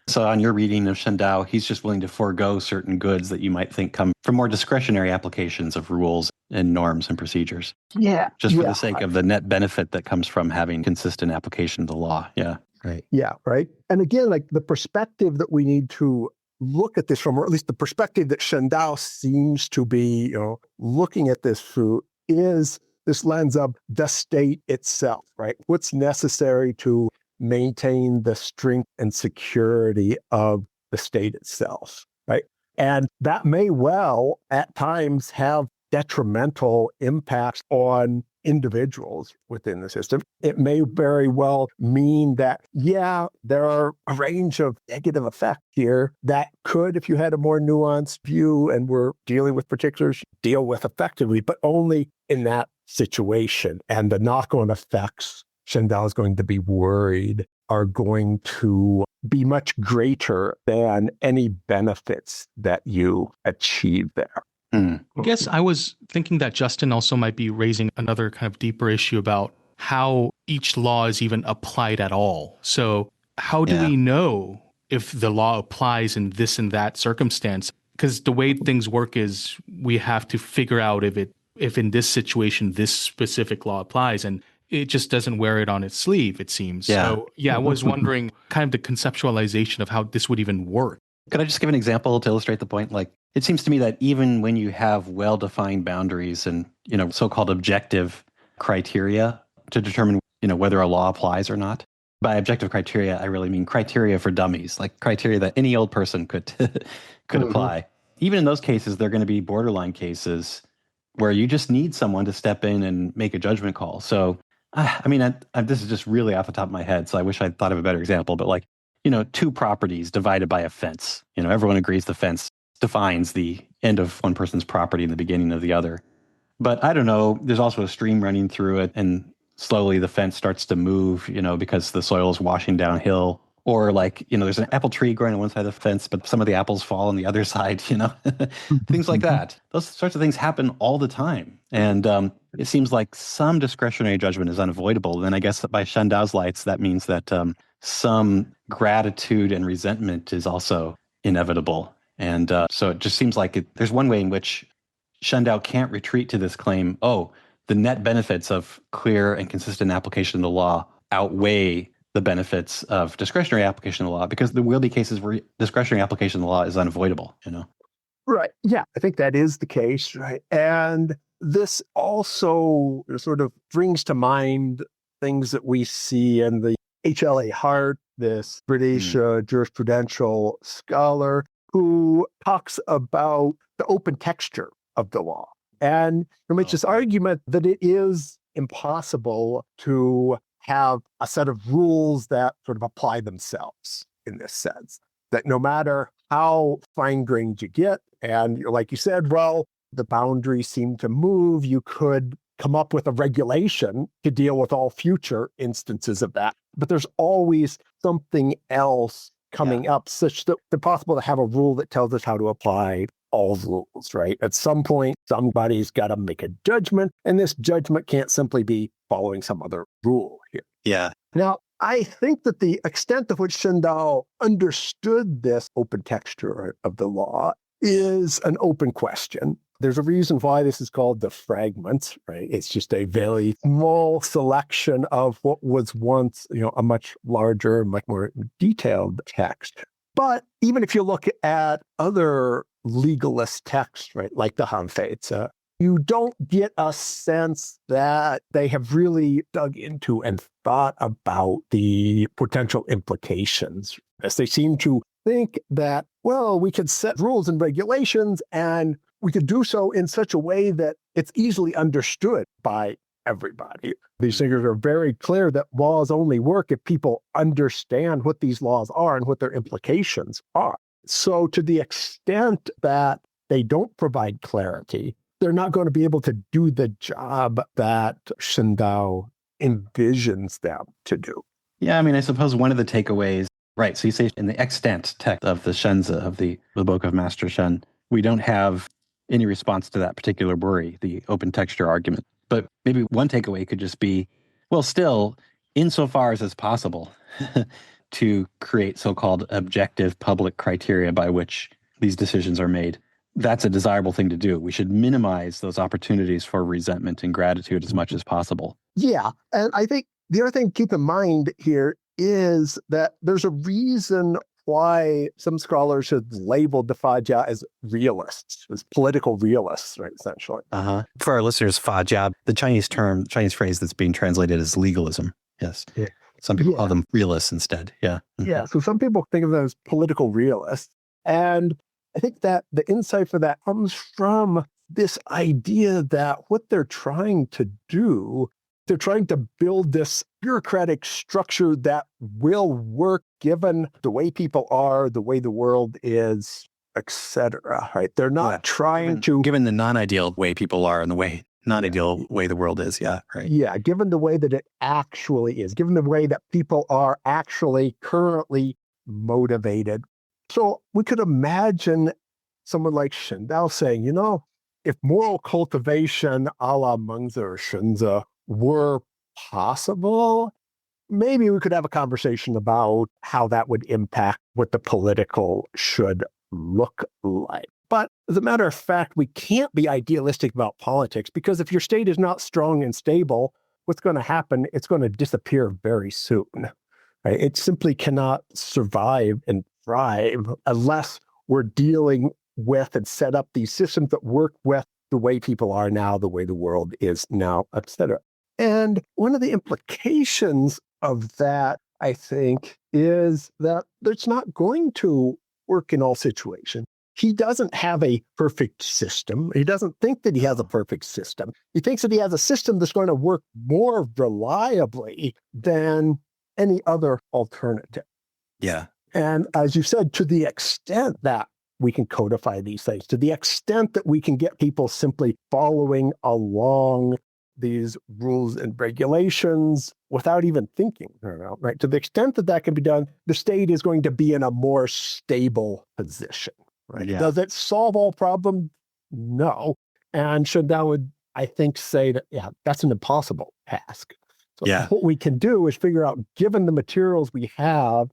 So on your reading of Shen Dao, he's just willing to forego certain goods that you might think come from more discretionary applications of rules and norms and procedures. Yeah. Just for the sake of the net benefit that comes from having consistent application of the law. Yeah. Right. Yeah. Right. And again, like the perspective that we need to look at this from, or at least the perspective that Shen Dao seems to be, looking at this through, is this lens of the state itself, right? What's necessary to maintain the strength and security of the state itself, right? And that may well, at times, have detrimental impacts on individuals within the system. It may very well mean that, there are a range of negative effects here that could, if you had a more nuanced view and were dealing with particulars, deal with effectively, but only in that situation. And the knock-on effects, Shen Dao is going to be worried, are going to be much greater than any benefits that you achieve there. I guess I was thinking that Justin also might be raising another kind of deeper issue about how each law is even applied at all. So how do we know if the law applies in this and that circumstance? Because the way things work is we have to figure out if in this situation, this specific law applies, and it just doesn't wear it on its sleeve, it seems. Yeah. So I was wondering kind of the conceptualization of how this would even work. Could I just give an example to illustrate the point? Like, it seems to me that even when you have well-defined boundaries and, so-called objective criteria to determine, whether a law applies or not. By objective criteria, I really mean criteria for dummies, like criteria that any old person could apply. Even in those cases, they're going to be borderline cases where you just need someone to step in and make a judgment call. So, this is just really off the top of my head, so I wish I'd thought of a better example, but two properties divided by a fence. Everyone agrees the fence defines the end of one person's property and the beginning of the other. But I don't know, there's also a stream running through it, and slowly the fence starts to move, because the soil is washing downhill. Or there's an apple tree growing on one side of the fence, but some of the apples fall on the other side, things like that. Those sorts of things happen all the time. And it seems like some discretionary judgment is unavoidable. And I guess by Shen Dao's lights, that means that some gratitude and resentment is also inevitable. And so it just seems like there's one way in which Shen Dao can't retreat to this claim, the net benefits of clear and consistent application of the law outweigh the benefits of discretionary application of the law, because there will be cases where discretionary application of the law is unavoidable, Right. Yeah, I think that is the case, right? And this also sort of brings to mind things that we see in the H.L.A. Hart, this British jurisprudential scholar, who talks about the open texture of the law. And makes this argument that it is impossible to have a set of rules that sort of apply themselves in this sense. That no matter how fine-grained you get, and like you said, the boundaries seem to move, you could come up with a regulation to deal with all future instances of that. But there's always something else coming up such that it's possible to have a rule that tells us how to apply all rules, right? At some point, somebody's got to make a judgment, and this judgment can't simply be following some other rule here. Yeah. Now, I think that the extent of which Shen Dao understood this open texture of the law is an open question. There's a reason why this is called the fragments, right? It's just a very small selection of what was once, a much larger, much more detailed text. But even if you look at other legalist texts, right, like the Hanfei, you don't get a sense that they have really dug into and thought about the potential implications. As they seem to think that, well, we could set rules and regulations and we could do so in such a way that it's easily understood by everybody. These thinkers are very clear that laws only work if people understand what these laws are and what their implications are. So to the extent that they don't provide clarity, they're not going to be able to do the job that Shen Dao envisions them to do. Yeah, I mean, I suppose one of the takeaways, right, so you say in the extant text of the Shenzi, of the Book of Master Shen, we don't have any response to that particular worry, the open texture argument. But maybe one takeaway could just be, well, still, insofar as it's possible to create so-called objective public criteria by which these decisions are made, that's a desirable thing to do. We should minimize those opportunities for resentment and gratitude as much as possible. Yeah. And I think the other thing to keep in mind here is that there's a reason why some scholars have labeled the Fajia as realists, as political realists, right, essentially. For our listeners, Fajia, the Chinese phrase that's being translated as legalism. Yes. Yeah. Some people call them realists instead. Yeah. Yeah. So some people think of them as political realists. And I think that the insight for that comes from this idea that what they're trying to do, they're trying to build this bureaucratic structure that will work given the way people are, the way the world is, etc. Right? They're not trying to... Given the non-ideal way people are and the non-ideal way the world is, right? Yeah, given the way that it actually is, given the way that people are actually currently motivated. So we could imagine someone like Shen Dao saying, if moral cultivation a la Mengzi or Shunzi were possible, maybe we could have a conversation about how that would impact what the political should look like. But as a matter of fact, we can't be idealistic about politics because if your state is not strong and stable, what's going to happen? It's going to disappear very soon. Right? It simply cannot survive and thrive unless we're dealing with and set up these systems that work with the way people are now, the way the world is now, etc. And one of the implications of that, I think, is that it's not going to work in all situations. He doesn't have a perfect system. He doesn't think that he has a perfect system. He thinks that he has a system that's going to work more reliably than any other alternative. Yeah. And as you said, to the extent that we can codify these things, to the extent that we can get people simply following along these rules and regulations without even thinking, right? To the extent that that can be done, the state is going to be in a more stable position, right? Yeah. Does it solve all problems? No. And Shen Dao would, I think, say that, that's an impossible task. So what we can do is figure out, given the materials we have,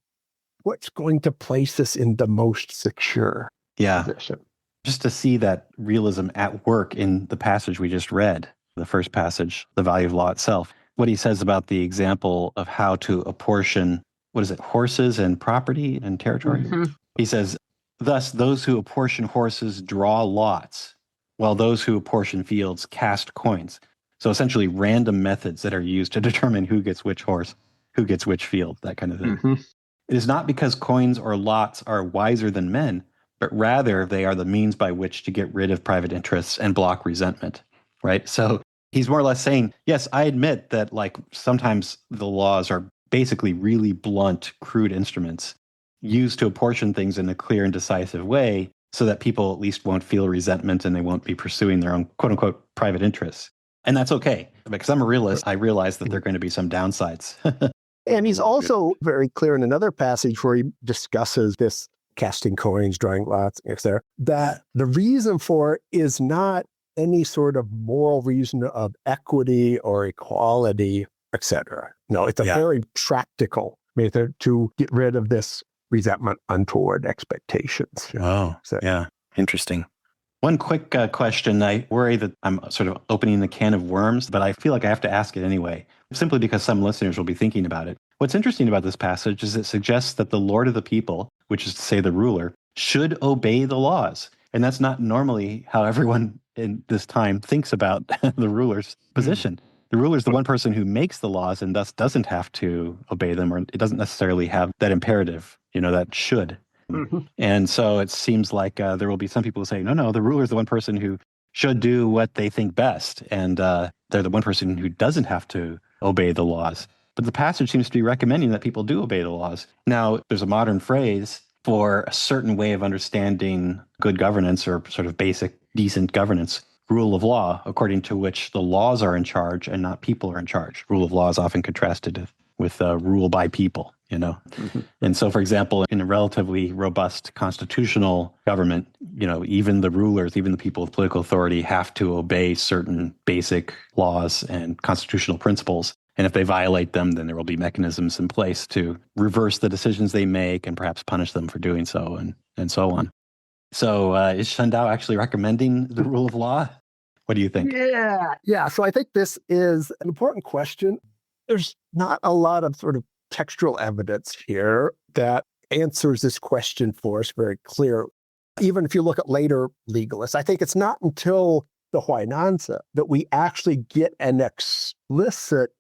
what's going to place us in the most secure position. Just to see that realism at work in the passage we just read, the first passage, the value of law itself, what he says about the example of how to apportion, horses and property and territory? Mm-hmm. He says, thus, those who apportion horses draw lots, while those who apportion fields cast coins. So essentially random methods that are used to determine who gets which horse, who gets which field, that kind of thing. Mm-hmm. It is not because coins or lots are wiser than men, but rather they are the means by which to get rid of private interests and block resentment, right? So he's more or less saying, yes, I admit that sometimes the laws are basically really blunt, crude instruments used to apportion things in a clear and decisive way so that people at least won't feel resentment and they won't be pursuing their own quote unquote private interests. And that's okay, because I'm a realist. I realize that there are going to be some downsides. And he's also very clear in another passage where he discusses this casting coins, drawing lots, etc., that the reason for it is not any sort of moral reason of equity or equality, etc. No, it's a very practical method to get rid of this resentment, untoward expectations. Oh, yeah. Interesting. One quick question. I worry that I'm sort of opening the can of worms, but I feel like I have to ask it anyway, simply because some listeners will be thinking about it. What's interesting about this passage is it suggests that the Lord of the people, which is to say the ruler, should obey the laws. And that's not normally how everyone in this time thinks about the ruler's position. The ruler is the one person who makes the laws and thus doesn't have to obey them, or it doesn't necessarily have that imperative, that should. And so it seems like there will be some people who say, no, the ruler is the one person who should do what they think best. And they're the one person who doesn't have to obey the laws. But the passage seems to be recommending that people do obey the laws. Now, there's a modern phrase for a certain way of understanding good governance or sort of basic decent governance, rule of law, according to which the laws are in charge and not people are in charge. Rule of law is often contrasted with rule by people, And so, for example, in a relatively robust constitutional government, even the rulers, even the people with political authority have to obey certain basic laws and constitutional principles. And if they violate them, then there will be mechanisms in place to reverse the decisions they make and perhaps punish them for doing so and so on. So is Shen Dao actually recommending the rule of law? What do you think? Yeah. So I think this is an important question. There's not a lot of sort of textual evidence here that answers this question for us very clear. Even if you look at later legalists, I think it's not until the Huainanzi that we actually get an explicit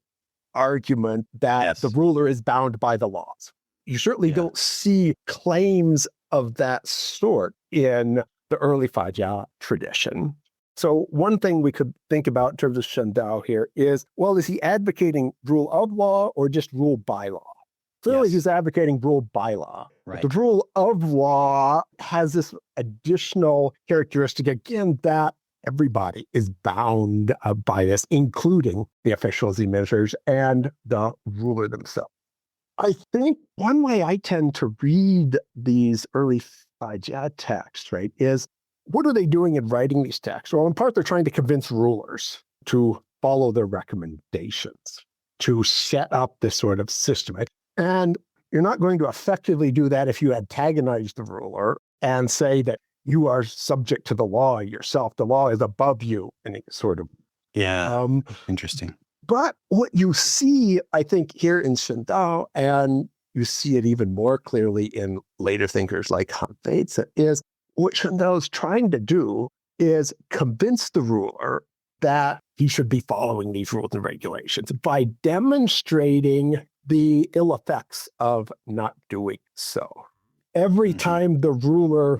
argument that the ruler is bound by the laws. You certainly don't see claims of that sort in the early Fajia tradition. So one thing we could think about in terms of Shen Dao here is, is he advocating rule of law or just rule by law? Clearly, he's advocating rule by law. Right. The rule of law has this additional characteristic, again, that everybody is bound by this, including the officials, the administrators, and the ruler themselves. I think one way I tend to read these early Fajia texts, right, is what are they doing in writing these texts? Well, in part, they're trying to convince rulers to follow their recommendations, to set up this sort of system. And you're not going to effectively do that if you antagonize the ruler and say that you are subject to the law yourself. The law is above you in a sort of. Yeah, interesting. But what you see, I think, here in Shen Dao, and you see it even more clearly in later thinkers like Han Feizi, is what Shen Dao is trying to do is convince the ruler that he should be following these rules and regulations by demonstrating the ill effects of not doing so. Every time the ruler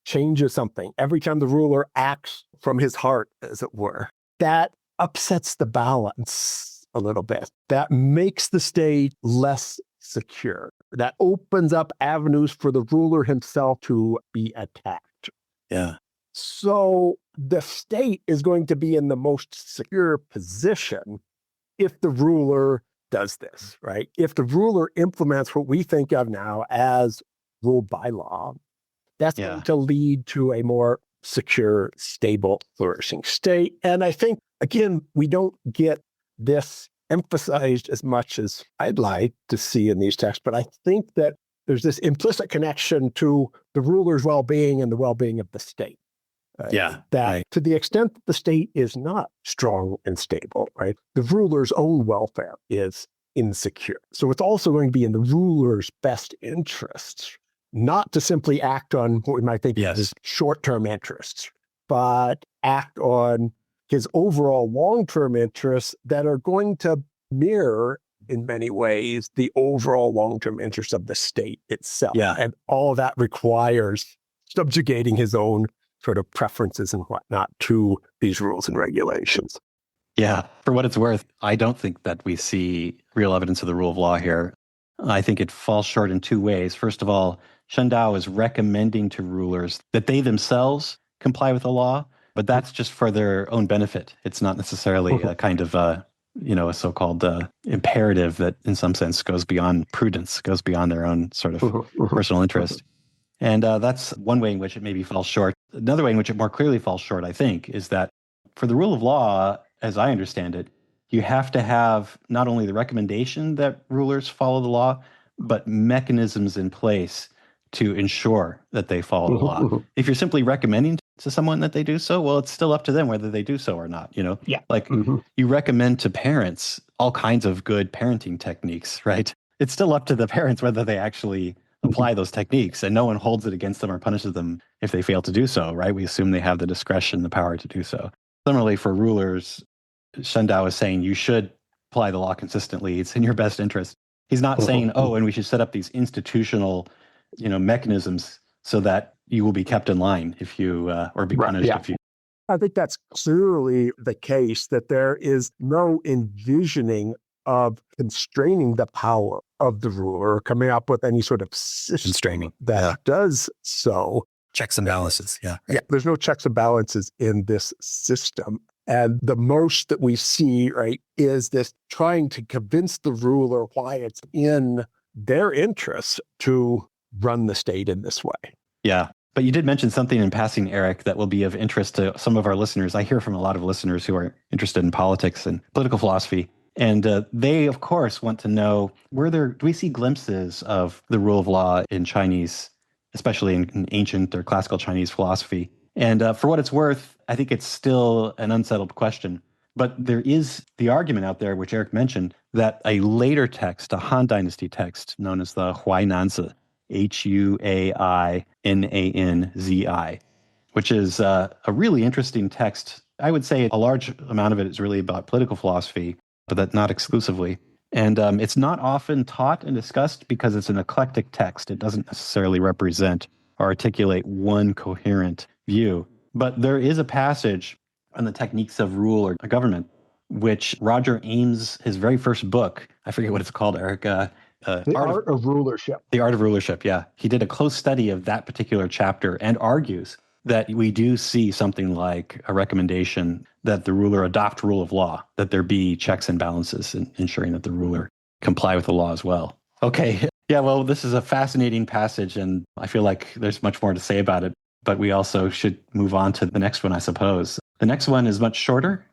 changes something, every time the ruler acts from his heart, as it were, that upsets the balance a little bit. That makes the state less secure. That opens up avenues for the ruler himself to be attacked. Yeah. So the state is going to be in the most secure position if the ruler does this, right? If the ruler implements what we think of now as rule by law, that's going to lead to a more secure, stable, flourishing state. And I think, again, we don't get this emphasized as much as I'd like to see in these texts, but I think that there's this implicit connection to the ruler's well-being and the well-being of the state. To the extent that the state is not strong and stable, right, the ruler's own welfare is insecure. So it's also going to be in the ruler's best interests not to simply act on what we might think of as short-term interests, but act on his overall long-term interests that are going to mirror, in many ways, the overall long-term interests of the state itself. And all of that requires subjugating his own sort of preferences and whatnot to these rules and regulations. Yeah, for what it's worth, I don't think that we see real evidence of the rule of law here. I think it falls short in two ways. First of all, Shen Dao is recommending to rulers that they themselves comply with the law, but that's just for their own benefit. It's not necessarily a kind of a so-called imperative that in some sense goes beyond prudence, goes beyond their own sort of personal interest. And that's one way in which it maybe falls short. Another way in which it more clearly falls short, I think, is that for the rule of law, as I understand it, you have to have not only the recommendation that rulers follow the law, but mechanisms in place to ensure that they follow the law. If you're simply recommending to someone that they do so, well, it's still up to them whether they do so or not, Yeah. Like you recommend to parents all kinds of good parenting techniques, right? It's still up to the parents whether they actually apply those techniques, and no one holds it against them or punishes them if they fail to do so, right? We assume they have the discretion, the power to do so. Similarly, for rulers, Shen Dao is saying you should apply the law consistently. It's in your best interest. He's not saying, and we should set up these institutional, mechanisms so that you will be kept in line if you, or be punished if you. I think that's clearly the case, that there is no envisioning of constraining the power of the ruler or coming up with any sort of system that does so. Checks and balances, yeah. Yeah, there's no checks and balances in this system. And the most that we see, right, is this trying to convince the ruler why it's in their interest to run the state in this way. Yeah. But you did mention something in passing, Eric, that will be of interest to some of our listeners. I hear from a lot of listeners who are interested in politics and political philosophy. And they, of course, want to know, do we see glimpses of the rule of law in Chinese, especially in ancient or classical Chinese philosophy? And for what it's worth, I think it's still an unsettled question. But there is the argument out there, which Eric mentioned, that a later text, a Han Dynasty text known as the Huainanzi, Huainanzi, which is a really interesting text. I would say a large amount of it is really about political philosophy, but that not exclusively. And it's not often taught and discussed because it's an eclectic text. It doesn't necessarily represent or articulate one coherent view. But there is a passage on the techniques of rule or government, which Roger Ames, his very first book, I forget what it's called, Eric. The Art of Rulership. The Art of Rulership, yeah. He did a close study of that particular chapter and argues that we do see something like a recommendation that the ruler adopt rule of law, that there be checks and balances in ensuring that the ruler comply with the law as well. Okay. Yeah, well, this is a fascinating passage, and I feel like there's much more to say about it, but we also should move on to the next one, I suppose. The next one is much shorter.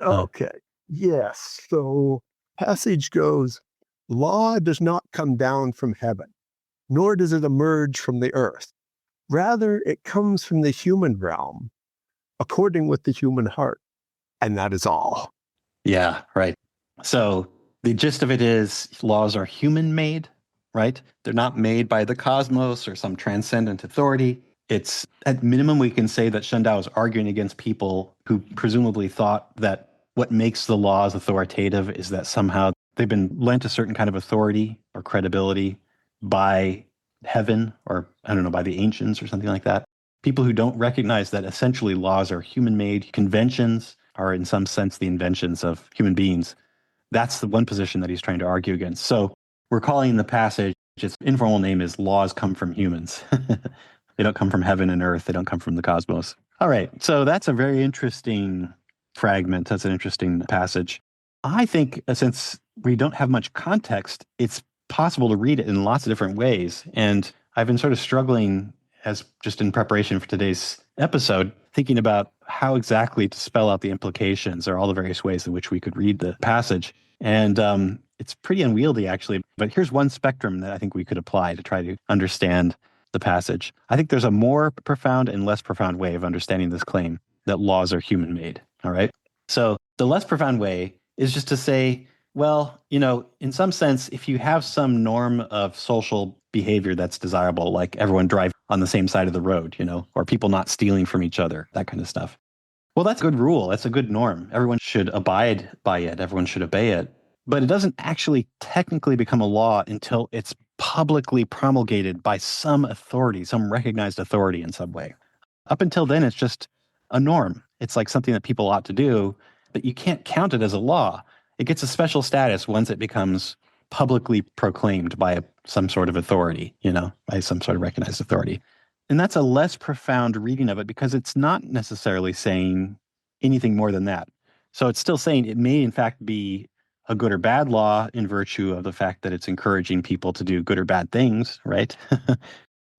Okay. Yes. So passage goes, law does not come down from heaven, nor does it emerge from the earth. Rather, it comes from the human realm, according with the human heart. And that is all. Yeah, right. So the gist of it is laws are human-made, right? They're not made by the cosmos or some transcendent authority. It's, at minimum, we can say that Shen Dao is arguing against people who presumably thought that what makes the laws authoritative is that somehow they've been lent a certain kind of authority or credibility by heaven, or I don't know, by the ancients or something like that. People who don't recognize that essentially laws are human-made, conventions are in some sense the inventions of human beings. That's the one position that he's trying to argue against. So we're calling the passage, its informal name is Laws Come from Humans. They don't come from heaven and earth. They don't come from the cosmos. All right. So that's a very interesting fragment. That's an interesting passage. I think since we don't have much context, it's possible to read it in lots of different ways. And I've been sort of struggling, as just in preparation for today's episode, thinking about how exactly to spell out the implications or all the various ways in which we could read the passage. And it's pretty unwieldy, actually. But here's one spectrum that I think we could apply to try to understand the passage. I think there's a more profound and less profound way of understanding this claim that laws are human-made. All right? So the less profound way is just to say, well, in some sense, if you have some norm of social behavior that's desirable, like everyone drive on the same side of the road, or people not stealing from each other, that kind of stuff. Well, that's a good rule. That's a good norm. Everyone should abide by it. Everyone should obey it. But it doesn't actually technically become a law until it's publicly promulgated by some authority, some recognized authority in some way. Up until then, it's just a norm. It's like something that people ought to do, but you can't count it as a law. It gets a special status once it becomes publicly proclaimed by some sort of authority, by some sort of recognized authority. And that's a less profound reading of it because it's not necessarily saying anything more than that. So it's still saying it may in fact be a good or bad law in virtue of the fact that it's encouraging people to do good or bad things, right?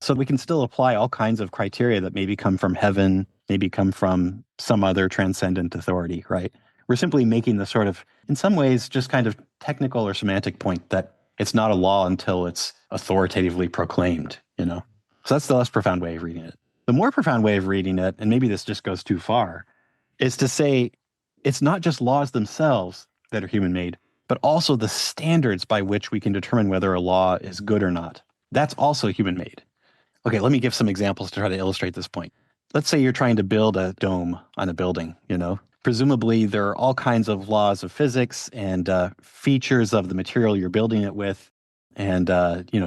So we can still apply all kinds of criteria that maybe come from heaven, maybe come from some other transcendent authority, right? We're simply making the sort of, in some ways, just kind of technical or semantic point that it's not a law until it's authoritatively proclaimed, you know? So that's the less profound way of reading it. The more profound way of reading it, and maybe this just goes too far, is to say it's not just laws themselves that are human-made, but also the standards by which we can determine whether a law is good or not. That's also human-made. Okay, let me give some examples to try to illustrate this point. Let's say you're trying to build a dome on a building, you know. Presumably, there are all kinds of laws of physics and features of the material you're building it with and,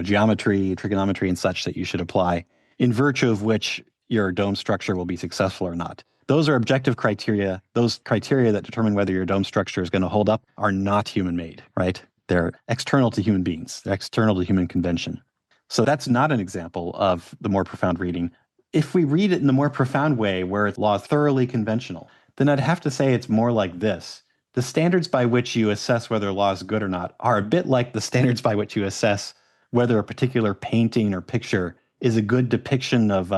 geometry, trigonometry, and such that you should apply, in virtue of which your dome structure will be successful or not. Those are objective criteria. Those criteria that determine whether your dome structure is going to hold up are not human-made, right? They're external to human beings. They're external to human convention. So that's not an example of the more profound reading. If we read it in the more profound way, where it's law thoroughly conventional, then I'd have to say it's more like this. The standards by which you assess whether a law is good or not are a bit like the standards by which you assess whether a particular painting or picture is a good depiction of,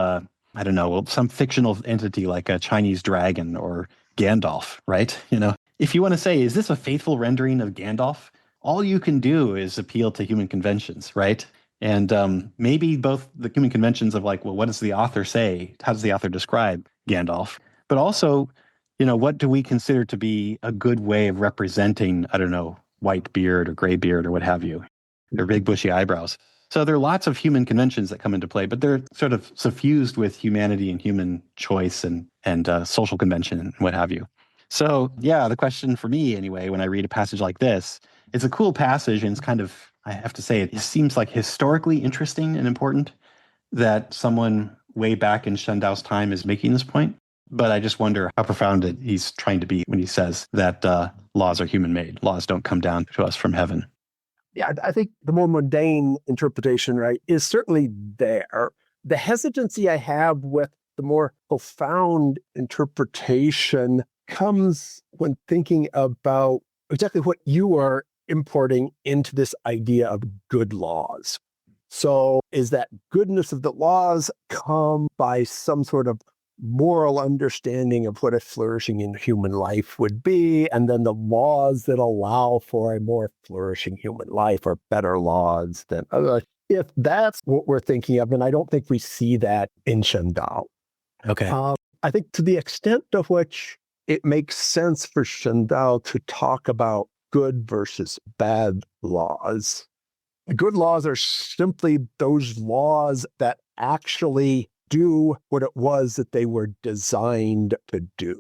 some fictional entity like a Chinese dragon or Gandalf, right? You know, if you want to say, is this a faithful rendering of Gandalf? All you can do is appeal to human conventions, right? And maybe both the human conventions of like, well, what does the author say? How does the author describe Gandalf? But also, what do we consider to be a good way of representing, white beard or gray beard or what have you, or big bushy eyebrows? So there are lots of human conventions that come into play, but they're sort of suffused with humanity and human choice and social convention and what have you. So yeah, the question for me anyway, when I read a passage like this, it's a cool passage and it's kind of, I have to say, it seems like historically interesting and important that someone way back in Shen Dao's time is making this point. But I just wonder how profound he's trying to be when he says that laws are human-made. Laws don't come down to us from heaven. Yeah, I think the more mundane interpretation, right, is certainly there. The hesitancy I have with the more profound interpretation comes when thinking about exactly what you are importing into this idea of good laws. So is that goodness of the laws come by some sort of moral understanding of what a flourishing in human life would be, and then the laws that allow for a more flourishing human life are better laws than others? If that's what we're thinking of, and I don't think we see that in Shen Dao. Okay. I think to the extent to which it makes sense for Shen Dao to talk about good versus bad laws. Good laws are simply those laws that actually do what it was that they were designed to do.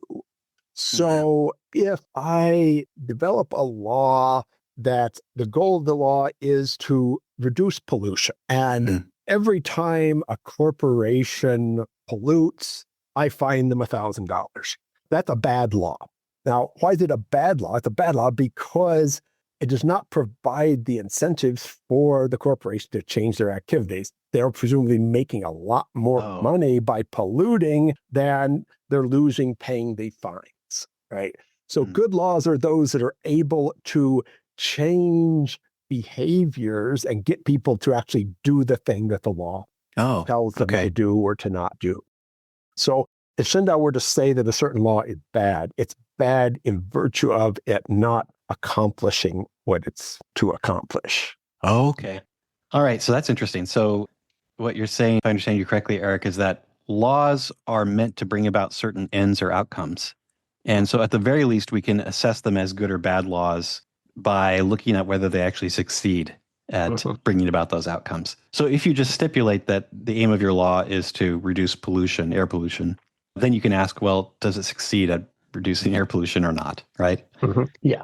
So if I develop a law that the goal of the law is to reduce pollution, and every time a corporation pollutes, I fine them $1,000. That's a bad law. Now, why is it a bad law? It's a bad law because it does not provide the incentives for the corporation to change their activities. They're presumably making a lot more money by polluting than they're losing paying the fines, right? So good laws are those that are able to change behaviors and get people to actually do the thing that the law tells them to do or to not do. So if Shen Dao were to say that a certain law is bad, it's bad in virtue of it not accomplishing what it's to accomplish. Okay. All right. So that's interesting. So what you're saying, if I understand you correctly, Eric, is that laws are meant to bring about certain ends or outcomes. And so at the very least, we can assess them as good or bad laws by looking at whether they actually succeed at bringing about those outcomes. So if you just stipulate that the aim of your law is to reduce pollution, air pollution, then you can ask, well, does it succeed at reducing air pollution or not, right? Yeah.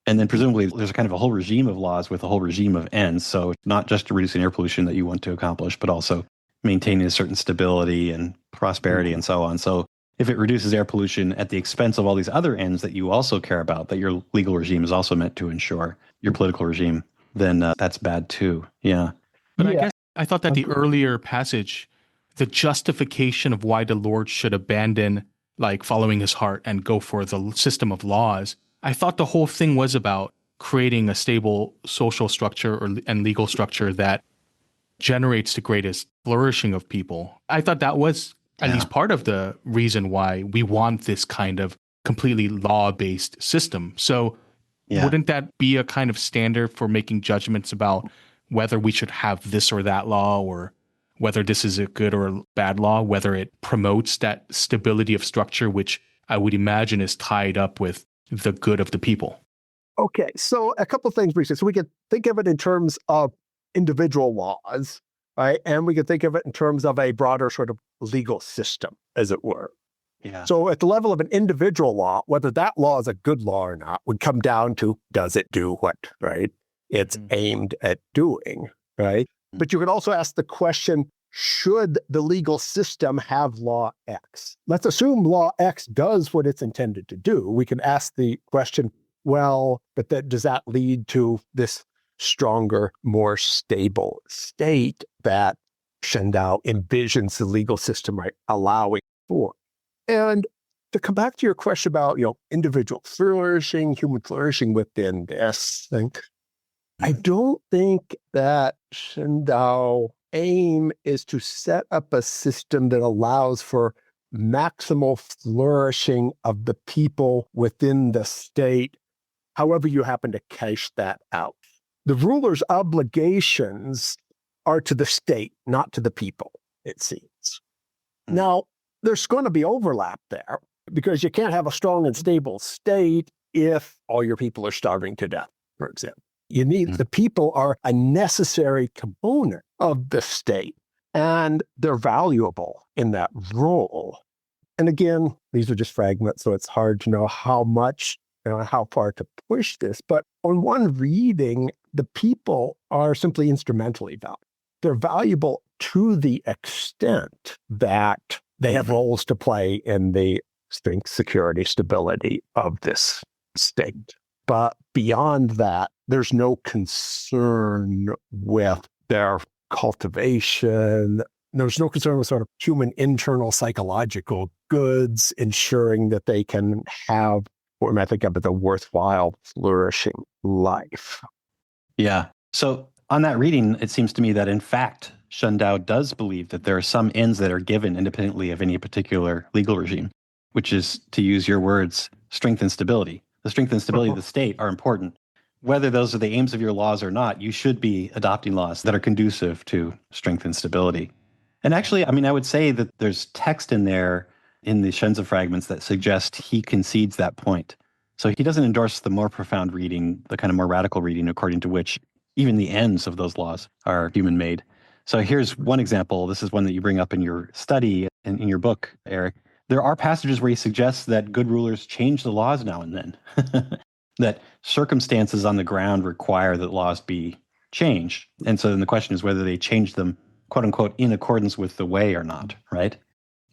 And then presumably there's kind of a whole regime of laws with a whole regime of ends. So not just reducing air pollution that you want to accomplish, but also maintaining a certain stability and prosperity and so on. So if it reduces air pollution at the expense of all these other ends that you also care about, that your legal regime is also meant to ensure, your political regime, then that's bad too. Yeah. But I guess I thought that the earlier passage, the justification of why the Lord should abandon like following his heart and go for the system of laws. I thought the whole thing was about creating a stable social structure and legal structure that generates the greatest flourishing of people. I thought that was at least part of the reason why we want this kind of completely law-based system. So wouldn't that be a kind of standard for making judgments about whether we should have this or that law, or whether this is a good or a bad law, whether it promotes that stability of structure, which I would imagine is tied up with the good of the people? Okay, so a couple of things, Bruce. So we could think of it in terms of individual laws, right? And we could think of it in terms of a broader sort of legal system, as it were. Yeah. So at the level of an individual law, whether that law is a good law or not would come down to, does it do what, right? It's aimed at doing, right? But you could also ask the question, should the legal system have law X? Let's assume law X does what it's intended to do. We can ask the question, well, but does that lead to this stronger, more stable state that Shen Dao envisions the legal system, right, allowing for? And to come back to your question about, individual flourishing, human flourishing within this thing, I don't think that Shen Dao aim is to set up a system that allows for maximal flourishing of the people within the state, however you happen to cash that out. The ruler's obligations are to the state, not to the people, it seems. Now, there's going to be overlap there, because you can't have a strong and stable state if all your people are starving to death, for example. You need the people are a necessary component of the state, and they're valuable in that role. And again, these are just fragments, so it's hard to know how much, how far to push this. But on one reading, the people are simply instrumentally valuable. They're valuable to the extent that they have roles to play in the strength, security, stability of this state. But beyond that, there's no concern with their cultivation. There's no concern with sort of human internal psychological goods, ensuring that they can have what we might think of as a worthwhile, flourishing life. Yeah. So on that reading, it seems to me that in fact, Shen Dao does believe that there are some ends that are given independently of any particular legal regime, which is, to use your words, strength and stability. The strength and stability of the state are important. Whether those are the aims of your laws or not, you should be adopting laws that are conducive to strength and stability. And actually, I would say that there's text in there in the Shenzi fragments that suggest he concedes that point. So he doesn't endorse the more profound reading, the kind of more radical reading, according to which even the ends of those laws are human-made. So here's one example. This is one that you bring up in your study and in your book, Eric. There are passages where he suggests that good rulers change the laws now and then, that circumstances on the ground require that laws be changed. And so then the question is whether they change them, quote unquote, in accordance with the way or not, right?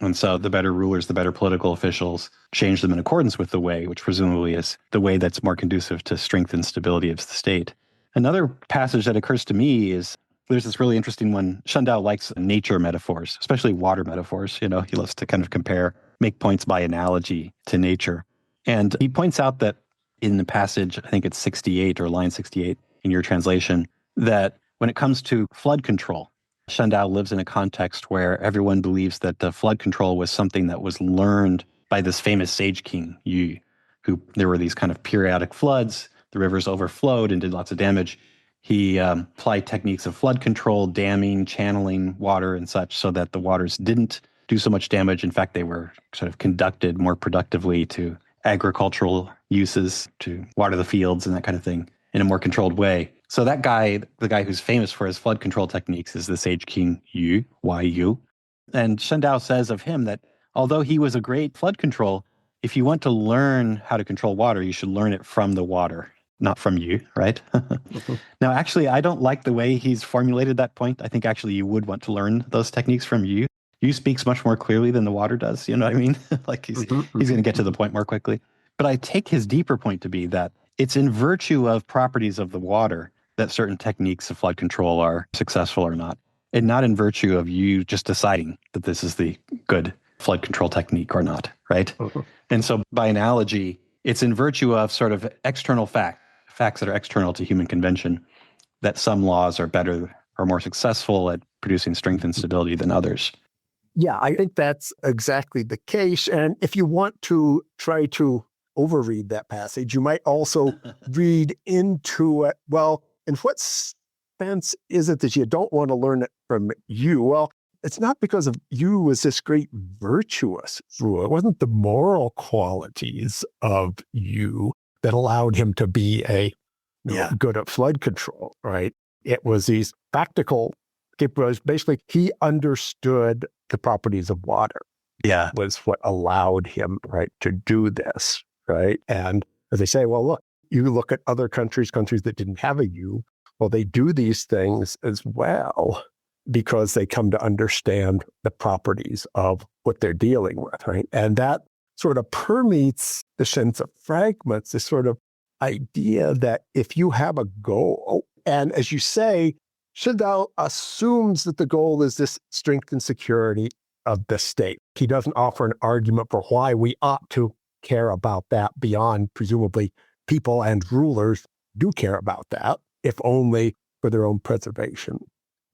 And so the better rulers, the better political officials change them in accordance with the way, which presumably is the way that's more conducive to strength and stability of the state. Another passage that occurs to me is there's this really interesting one. Shen Dao likes nature metaphors, especially water metaphors. He loves to kind of compare, make points by analogy to nature. And he points out that in the passage, I think it's 68 or line 68 in your translation, that when it comes to flood control, Shen Dao lives in a context where everyone believes that the flood control was something that was learned by this famous sage king, Yu, who there were these kind of periodic floods, the rivers overflowed and did lots of damage. He applied techniques of flood control, damming, channeling water and such so that the waters didn't do so much damage. In fact, they were sort of conducted more productively to agricultural uses, to water the fields and that kind of thing in a more controlled way. So that guy, the guy who's famous for his flood control techniques, is the sage king Yu, Yu. And Shen Dao says of him that although he was a great flood control, if you want to learn how to control water, you should learn it from the water, not from you, right? Now, actually, I don't like the way he's formulated that point. I think actually you would want to learn those techniques from Yu. Yu speaks much more clearly than the water does, you know what I mean? Like he's going to get to the point more quickly. But I take his deeper point to be that it's in virtue of properties of the water that certain techniques of flood control are successful or not, and not in virtue of you just deciding that this is the good flood control technique or not, right? And so by analogy, it's in virtue of sort of external facts that are external to human convention, that some laws are better or more successful at producing strength and stability than others. Yeah, I think that's exactly the case. And if you want to try to overread that passage, you might also read into it, well, in what sense is it that you don't want to learn it from you? Well, it's not because of you as this great virtuous ruler. It wasn't the moral qualities of you that allowed him to be good at flood control, right? It was these practical capabilities. Basically, he understood the properties of water. Yeah. Was what allowed him, right, to do this, right? And as they say, well, look, you look at other countries that didn't have a you, well, they do these things as well because they come to understand the properties of what they're dealing with, right? And that sort of permeates the sense of fragments, this sort of idea that if you have a goal, and as you say, Shen Dao assumes that the goal is this strength and security of the state. He doesn't offer an argument for why we ought to care about that beyond, presumably, people and rulers do care about that, if only for their own preservation.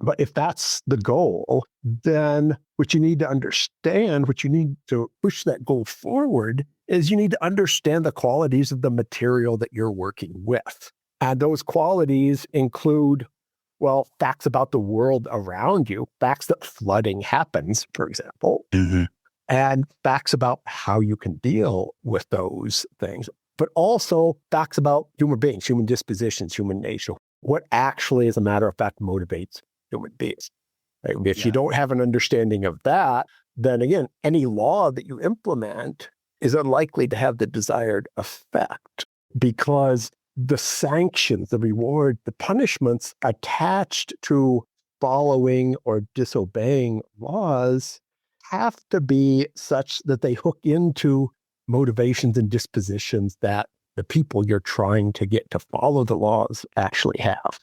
But if that's the goal, then what you need to understand, what you need to push that goal forward, is you need to understand the qualities of the material that you're working with. And those qualities include, well, facts about the world around you, facts that flooding happens, for example, and facts about how you can deal with those things, but also facts about human beings, human dispositions, human nature, what actually, as a matter of fact, motivates human beings. Right? If you don't have an understanding of that, then again, any law that you implement is unlikely to have the desired effect because the sanctions, the reward, the punishments attached to following or disobeying laws have to be such that they hook into motivations and dispositions that the people you're trying to get to follow the laws actually have.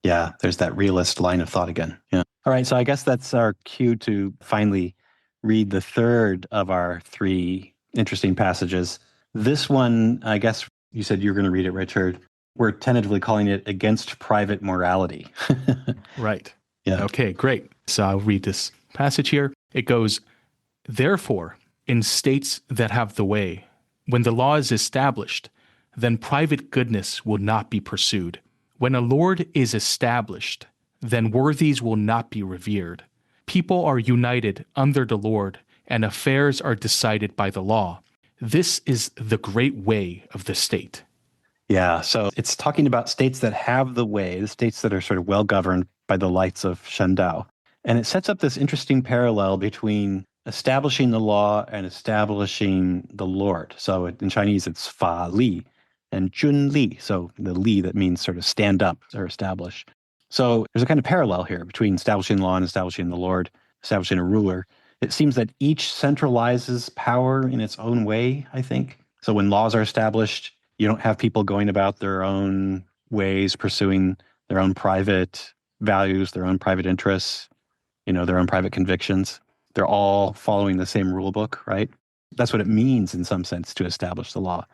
Yeah, there's that realist line of thought again. Yeah. All right, so I guess that's our cue to finally read the third of our three interesting passages. This one, I guess you said you were going to read it, Richard. We're tentatively calling it Against Private Morality. Right. Yeah. Okay, great. So I'll read this passage here. It goes, "Therefore, in states that have the way, when the law is established, then private goodness will not be pursued. When a lord is established, then worthies will not be revered. People are united under the Lord, and affairs are decided by the law. This is the great way of the state." Yeah, so it's talking about states that have the way, the states that are sort of well governed by the lights of Shen Dao. And it sets up this interesting parallel between establishing the law and establishing the Lord. So in Chinese, it's Fa Li and Jun Li. So the Li that means sort of stand up or establish. So there's a kind of parallel here between establishing law and establishing the Lord, establishing a ruler. It seems that each centralizes power in its own way, I think. So when laws are established, you don't have people going about their own ways, pursuing their own private values, their own private interests, their own private convictions. They're all following the same rule book, right? That's what it means in some sense to establish the law.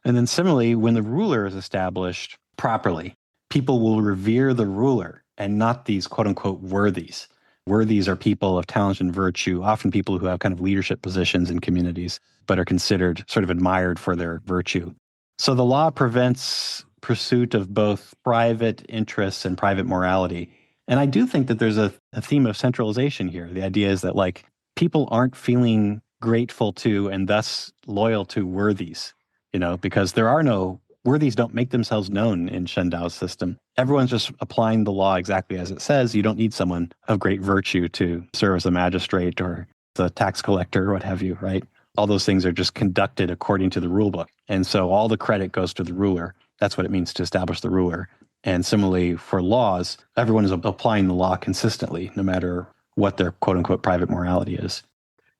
And then similarly, when the ruler is established properly, people will revere the ruler and not these quote unquote worthies. Worthies are people of talent and virtue, often people who have kind of leadership positions in communities, but are considered sort of admired for their virtue. So the law prevents pursuit of both private interests and private morality. And I do think that there's a theme of centralization here. The idea is that people aren't feeling grateful to and thus loyal to worthies, because there are no worthies don't make themselves known in Shen Dao's system. Everyone's just applying the law exactly as it says. You don't need someone of great virtue to serve as a magistrate or the tax collector or what have you, right? All those things are just conducted according to the rule book. And so all the credit goes to the ruler. That's what it means to establish the ruler. And similarly for laws, everyone is applying the law consistently, no matter what their quote unquote private morality is.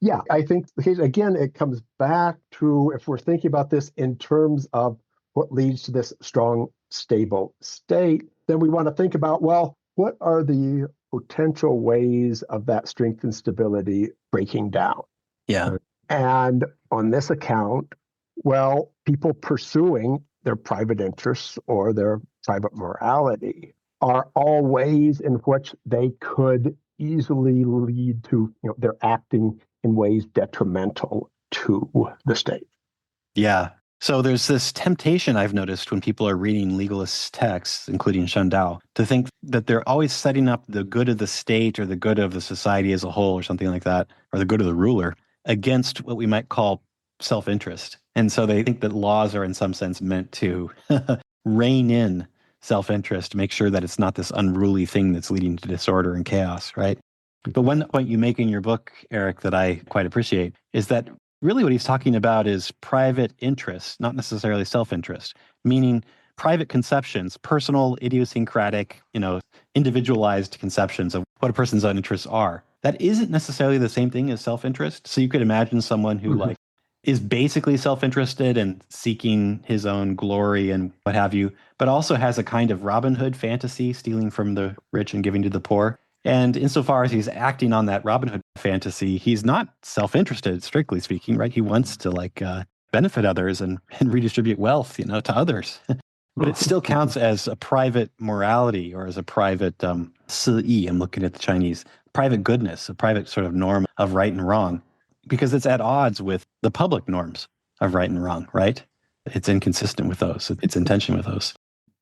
Yeah, I think, again, it comes back to, if we're thinking about this in terms of what leads to this strong, stable state, then we want to think about, well, what are the potential ways of that strength and stability breaking down? Yeah. And on this account, well, people pursuing their private interests or their private morality are all ways in which they could easily lead to, they're acting in ways detrimental to the state. Yeah. So there's this temptation I've noticed when people are reading legalist texts, including Shen Dao, to think that they're always setting up the good of the state or the good of the society as a whole or something like that, or the good of the ruler against what we might call self-interest. And so they think that laws are in some sense meant to rein in self-interest, make sure that it's not this unruly thing that's leading to disorder and chaos, right? But one point you make in your book, Eric, that I quite appreciate is that really what he's talking about is private interest, not necessarily self-interest, meaning private conceptions, personal, idiosyncratic, individualized conceptions of what a person's own interests are. That isn't necessarily the same thing as self-interest. So you could imagine someone who is basically self-interested and seeking his own glory and what have you, but also has a kind of Robin Hood fantasy, stealing from the rich and giving to the poor. And insofar as he's acting on that Robin Hood fantasy, he's not self-interested, strictly speaking, right? He wants to benefit others and redistribute wealth, to others. But it still counts as a private morality or as a private si, I'm looking at the Chinese, private goodness, a private sort of norm of right and wrong, because it's at odds with the public norms of right and wrong, right? It's inconsistent with those. It's in tension with those.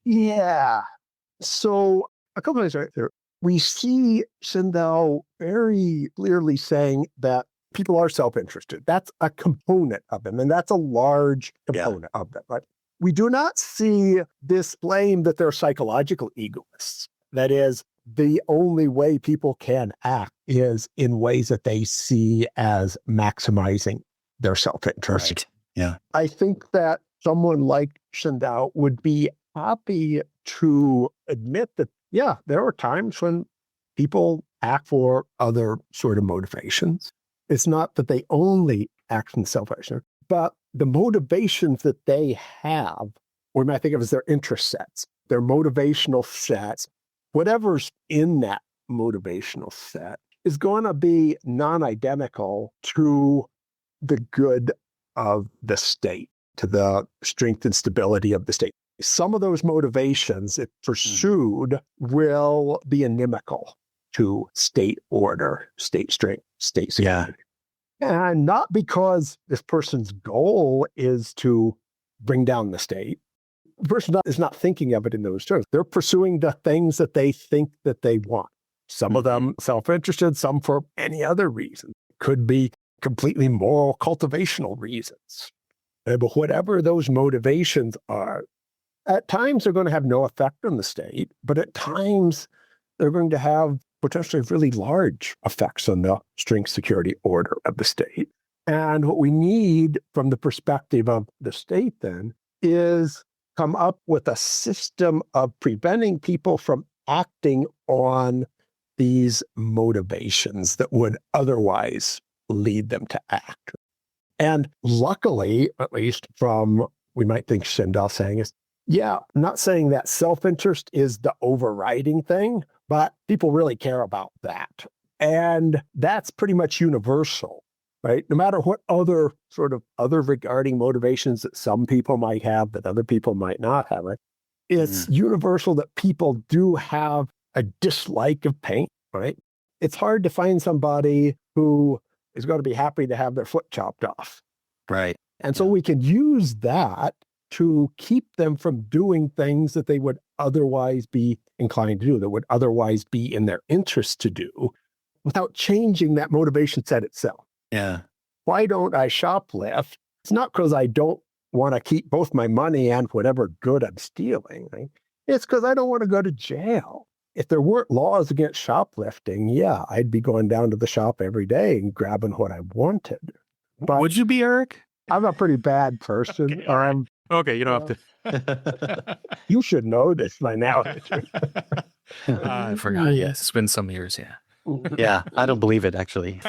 Yeah. So a couple of things right there. We see Shen Dao very clearly saying that people are self-interested. That's a component of them, and that's a large component of them. Right? We do not see this claim that they're psychological egoists. That is, the only way people can act is in ways that they see as maximizing their self-interest. Right. Yeah. I think that someone like Shen Dao would be happy to admit that, there are times when people act for other sort of motivations. It's not that they only act from self-interest, but the motivations that they have, or you might think of as their interest sets, their motivational sets, whatever's in that motivational set is going to be non-identical to the good of the state, to the strength and stability of the state. Some of those motivations, if pursued, will be inimical to state order, state strength, state security. Yeah. And not because this person's goal is to bring down the state. The person is not thinking of it in those terms. They're pursuing the things that they think that they want. Some of them self-interested, some for any other reason. Could be completely moral, cultivational reasons. But whatever those motivations are, at times they're going to have no effect on the state, but at times they're going to have potentially really large effects on the strength, security, order of the state. And what we need from the perspective of the state then is come up with a system of preventing people from acting on these motivations that would otherwise lead them to act. And luckily, at least from, we might think Shen Dao saying is, I'm not saying that self-interest is the overriding thing, but people really care about that. And that's pretty much universal, right? No matter what other regarding motivations that some people might have that other people might not have, right? It's universal that people do have a dislike of pain, right? It's hard to find somebody who is going to be happy to have their foot chopped off. Right. And so we can use that to keep them from doing things that they would otherwise be inclined to do, that would otherwise be in their interest to do, without changing that motivation set itself. Yeah. Why don't I shoplift? It's not because I don't want to keep both my money and whatever good I'm stealing. Right? It's because I don't want to go to jail. If there weren't laws against shoplifting, I'd be going down to the shop every day and grabbing what I wanted. But would you be, Eric? I'm a pretty bad person. Okay, or I'm okay. You don't have to. You should know this by now. I forgot. Yes, it's been some years. Yeah, I don't believe it actually.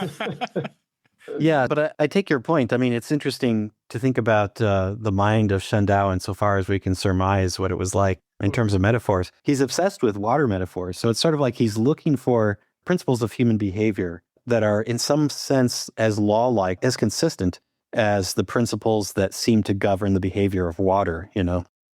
Yeah, but I take your point. I mean, it's interesting to think about the mind of Shen Dao insofar as we can surmise what it was like in terms of metaphors. He's obsessed with water metaphors. So it's sort of like he's looking for principles of human behavior that are in some sense as law-like, as consistent as the principles that seem to govern the behavior of water.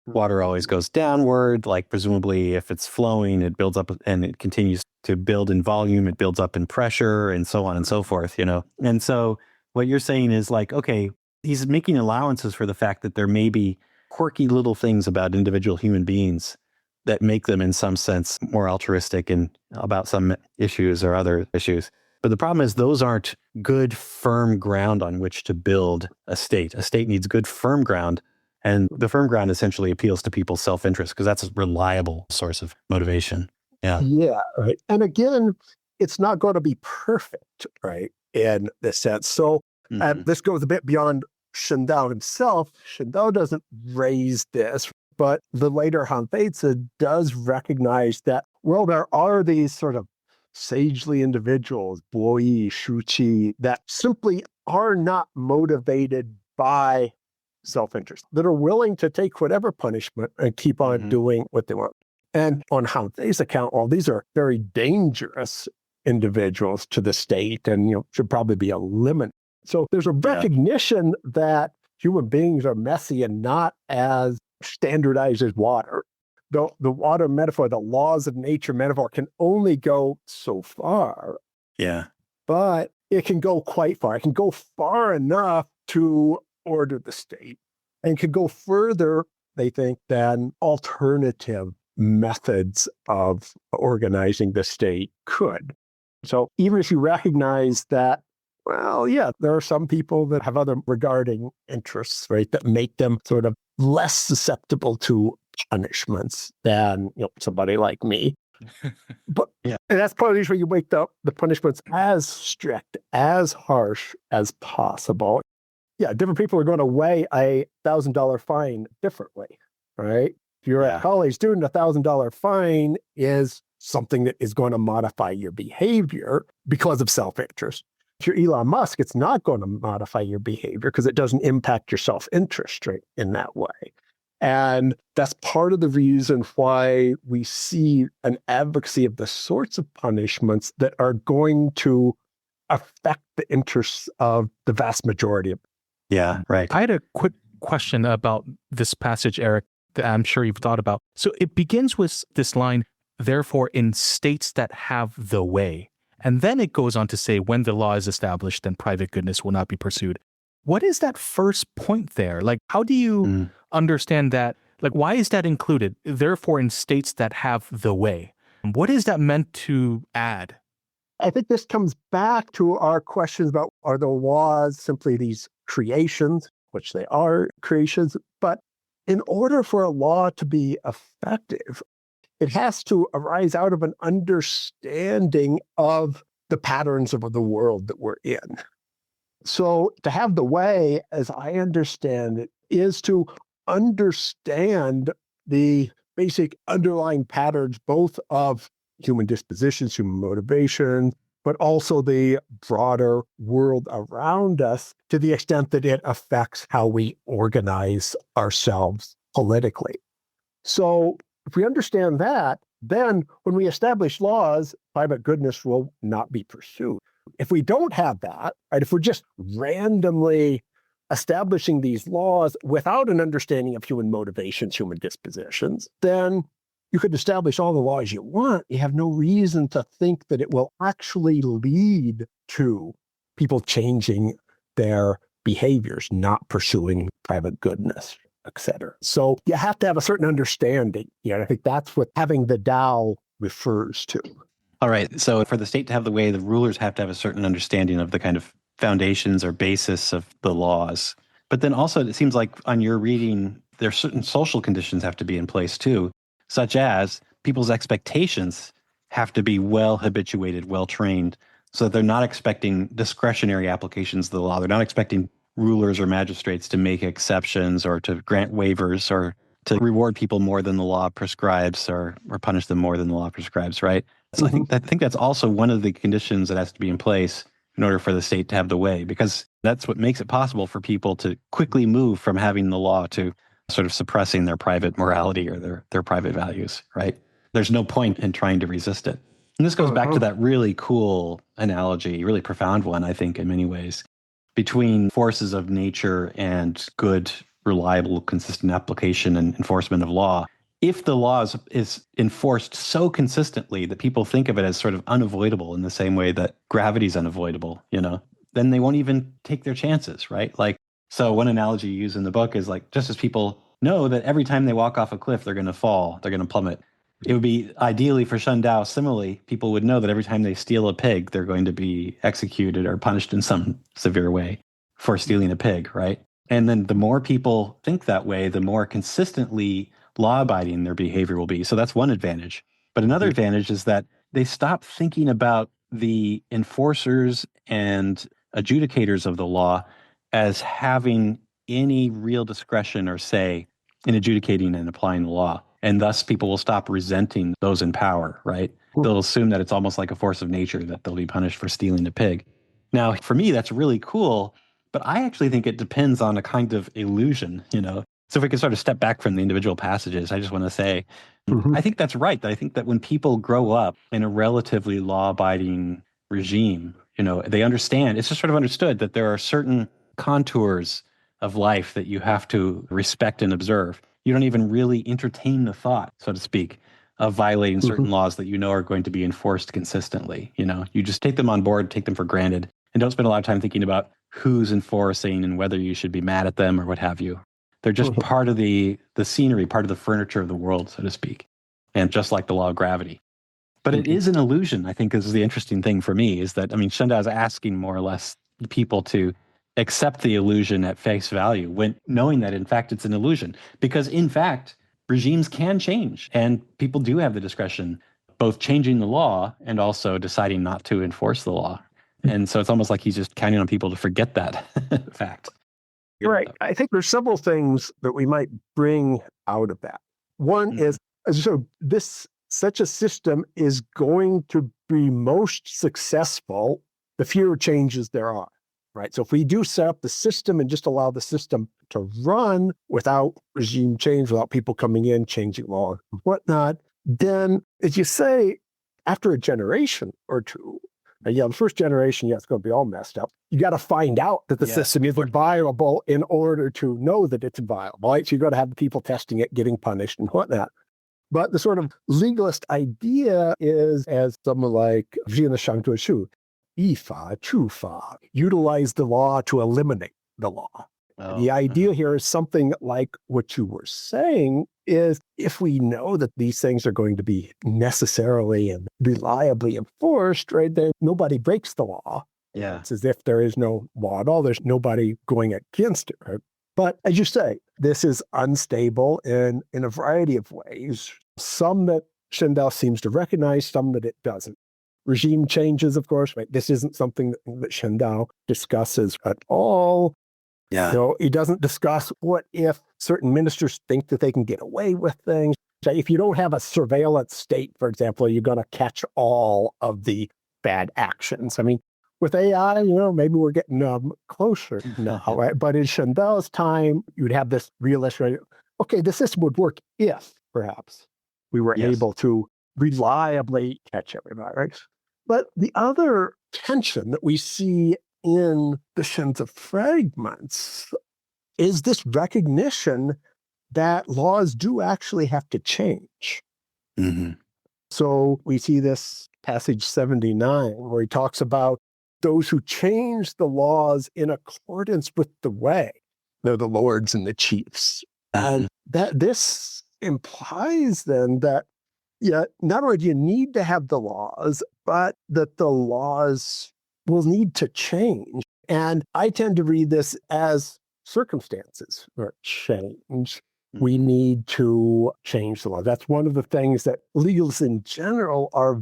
Water always goes downward, like presumably if it's flowing, it builds up and it continues to build in volume, it builds up in pressure and so on and so forth, And so what you're saying is like, okay, he's making allowances for the fact that there may be quirky little things about individual human beings that make them in some sense more altruistic and about some issues or other issues. But the problem is those aren't good, firm ground on which to build a state. A state needs good, firm ground. And the firm ground essentially appeals to people's self-interest because that's a reliable source of motivation. Yeah. Yeah. Right. And again, it's not going to be perfect, right, in this sense. So this goes a bit beyond Shen Dao himself. Shen Dao doesn't raise this, but the later Han Feizi does recognize that, well, there are these sort of sagely individuals, Bo Yi, Shu Qi, that simply are not motivated by self-interest, that are willing to take whatever punishment and keep on doing what they want. And on Han Fei's account, well, these are very dangerous individuals to the state and should probably be eliminated. So there's a recognition that human beings are messy and not as standardized as water. The water metaphor, the laws of nature metaphor can only go so far. Yeah. But it can go quite far. It can go far enough to order the state and could go further, they think, than alternative methods of organizing the state could. So even if you recognize that, well, yeah, there are some people that have other regarding interests, right, that make them sort of less susceptible to punishments than somebody like me. But and that's part of the reason you make the punishments as strict, as harsh as possible. Yeah, different people are going to weigh a $1,000 fine differently, right? If you're a college student, $1,000 fine is something that is going to modify your behavior because of self-interest. If you're Elon Musk, it's not going to modify your behavior because it doesn't impact your self-interest right, in that way. And that's part of the reason why we see an advocacy of the sorts of punishments that are going to affect the interests of the vast majority of people. Yeah, right. I had a quick question about this passage, Eric, that I'm sure you've thought about. So it begins with this line, therefore, in states that have the way. And then it goes on to say, when the law is established, then private goodness will not be pursued. What is that first point there? Like, how do you understand that? Like, why is that included? Therefore, in states that have the way. What is that meant to add? I think this comes back to our questions about, are the laws simply these creations, which they are creations, but in order for a law to be effective, it has to arise out of an understanding of the patterns of the world that we're in. So to have the way, as I understand it, is to understand the basic underlying patterns, both of human dispositions, human motivation, but also the broader world around us to the extent that it affects how we organize ourselves politically. So if we understand that, then when we establish laws, private goodness will not be pursued. If we don't have that, right, if we're just randomly establishing these laws without an understanding of human motivations, human dispositions, then you could establish all the laws you want. You have no reason to think that it will actually lead to people changing their behaviors, not pursuing private goodness, etc. So you have to have a certain understanding. I think that's what having the Dao refers to. All right. So for the state to have the way, the rulers have to have a certain understanding of the kind of foundations or basis of the laws. But then also, it seems like on your reading, there are certain social conditions have to be in place too, such as people's expectations have to be well habituated, well trained, so that they're not expecting discretionary applications of the law. They're not expecting rulers or magistrates to make exceptions or to grant waivers or to reward people more than the law prescribes or punish them more than the law prescribes, right? So I think that's also one of the conditions that has to be in place in order for the state to have the way, because that's what makes it possible for people to quickly move from having the law to sort of suppressing their private morality or their private values, right? There's no point in trying to resist it. And this goes back to that really cool analogy, really profound one, I think, in many ways, between forces of nature and good, reliable, consistent application and enforcement of law. If the law is enforced so consistently that people think of it as sort of unavoidable in the same way that gravity is unavoidable, then they won't even take their chances, right? Like, so one analogy you use in the book is like, just as people know that every time they walk off a cliff, they're going to fall, they're going to plummet. It would be ideally for Shen Dao, similarly, people would know that every time they steal a pig, they're going to be executed or punished in some severe way for stealing a pig, right? And then the more people think that way, the more consistently law-abiding their behavior will be. So that's one advantage. But another advantage is that they stop thinking about the enforcers and adjudicators of the law as having any real discretion or say in adjudicating and applying the law. And thus people will stop resenting those in power, right? They'll assume that it's almost like a force of nature that they'll be punished for stealing a pig. Now, for me, that's really cool, but I actually think it depends on a kind of illusion, So if we can sort of step back from the individual passages, I just want to say, I think that's right. I think that when people grow up in a relatively law-abiding regime, they understand, it's just sort of understood that there are certain contours of life that you have to respect and observe. You don't even really entertain the thought, so to speak, of violating certain laws that are going to be enforced consistently. You just take them on board, take them for granted, and don't spend a lot of time thinking about who's enforcing and whether you should be mad at them or what have you. They're just part of the scenery, part of the furniture of the world, so to speak, and just like the law of gravity. But it is an illusion, I think, is the interesting thing for me, is that, Shen Dao is asking more or less people to accept the illusion at face value, when knowing that, in fact, it's an illusion. Because, in fact, regimes can change, and people do have the discretion, both changing the law and also deciding not to enforce the law. And so it's almost like he's just counting on people to forget that fact. You're right. I think there's several things that we might bring out of that. One is, so such a system is going to be most successful the fewer changes there are, right? So if we do set up the system and just allow the system to run without regime change, without people coming in, changing law and whatnot, then, as you say, after a generation or two, the first generation, it's going to be all messed up. You got to find out that the system is viable in order to know that it's viable, right? So you've got to have the people testing it, getting punished and whatnot. But the sort of legalist idea is, as someone like Jina Shangtua Shu, Ifa, Chufa, utilize the law to eliminate the law. The idea here is something like what you were saying is, if we know that these things are going to be necessarily and reliably enforced, right, then nobody breaks the law. Yeah. It's as if there is no law at all. There's nobody going against it, right? But as you say, this is unstable in a variety of ways. Some that Shen Dao seems to recognize, some that it doesn't. Regime changes, of course, right? This isn't something that Shen Dao discusses at all. Yeah. He doesn't discuss what if certain ministers think that they can get away with things. So if you don't have a surveillance state, for example, you're going to catch all of the bad actions. With AI, maybe we're getting closer now, right? But in Shen Dao's time, you'd have this realistic, okay, the system would work if, perhaps, we were able to reliably catch everybody, right? But the other tension that we see in the Shens of Fragments is this recognition that laws do actually have to change. So we see this passage 79 where he talks about those who change the laws in accordance with the way. They're the lords and the chiefs. And that this implies then that, not only do you need to have the laws, but that the laws will need to change. And I tend to read this as circumstances or change. We need to change the law. That's one of the things that legalists in general are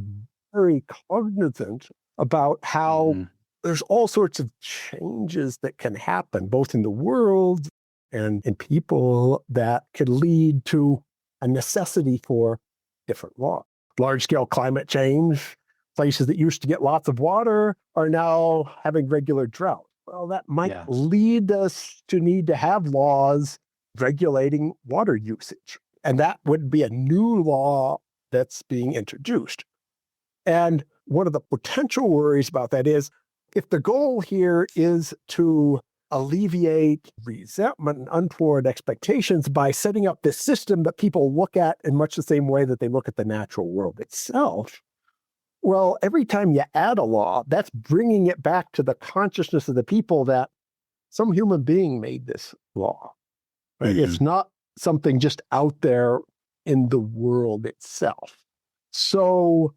very cognizant about, how there's all sorts of changes that can happen, both in the world and in people, that could lead to a necessity for different law. Large-scale climate change, places that used to get lots of water are now having regular drought. Well, that might lead us to need to have laws regulating water usage. And that would be a new law that's being introduced. And one of the potential worries about that is, if the goal here is to alleviate resentment and untoward expectations by setting up this system that people look at in much the same way that they look at the natural world itself, well, every time you add a law, that's bringing it back to the consciousness of the people that some human being made this law. Right? Mm-hmm. It's not something just out there in the world itself. So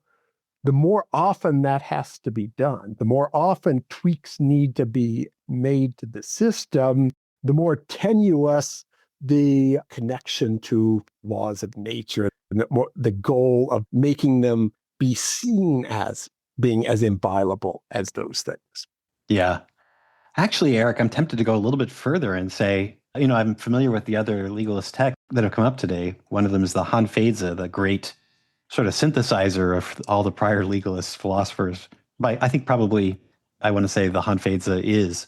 the more often that has to be done, the more often tweaks need to be made to the system, the more tenuous the connection to laws of nature, and the goal of making them be seen as being as inviolable as those things. Yeah. Actually, Eric, I'm tempted to go a little bit further and say, I'm familiar with the other legalist texts that have come up today. One of them is the Han-Feizi, the great sort of synthesizer of all the prior legalist philosophers. I think probably, I want to say the Han-Feizi is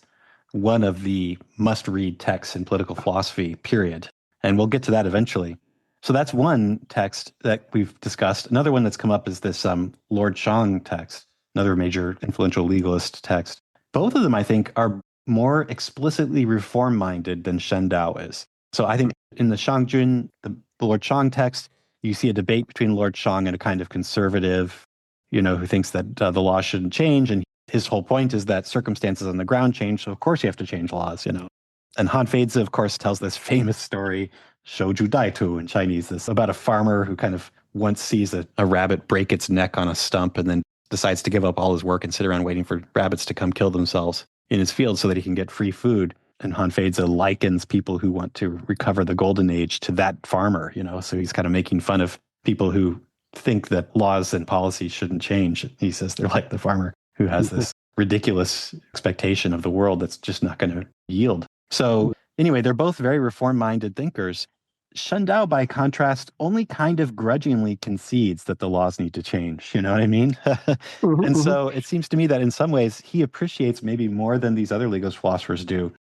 one of the must-read texts in political philosophy, period. And we'll get to that eventually. So that's one text that we've discussed. Another one that's come up is this Lord Shang text, another major influential legalist text. Both of them, I think, are more explicitly reform-minded than Shen Dao is. So I think in the Shangjun, the Lord Shang text, you see a debate between Lord Shang and a kind of conservative, who thinks that the law shouldn't change. And his whole point is that circumstances on the ground change. So of course you have to change laws, And Han-Feizi, of course, tells this famous story, Shouju Daitu in Chinese, this about a farmer who kind of once sees a rabbit break its neck on a stump and then decides to give up all his work and sit around waiting for rabbits to come kill themselves in his field so that he can get free food. And Han-Feizi likens people who want to recover the golden age to that farmer, So he's kind of making fun of people who think that laws and policies shouldn't change. He says they're like the farmer who has this ridiculous expectation of the world that's just not going to yield. So anyway, they're both very reform-minded thinkers. Shen Dao, by contrast, only kind of grudgingly concedes that the laws need to change. You know what I mean? And so it seems to me that in some ways he appreciates maybe more than these other legalist philosophers do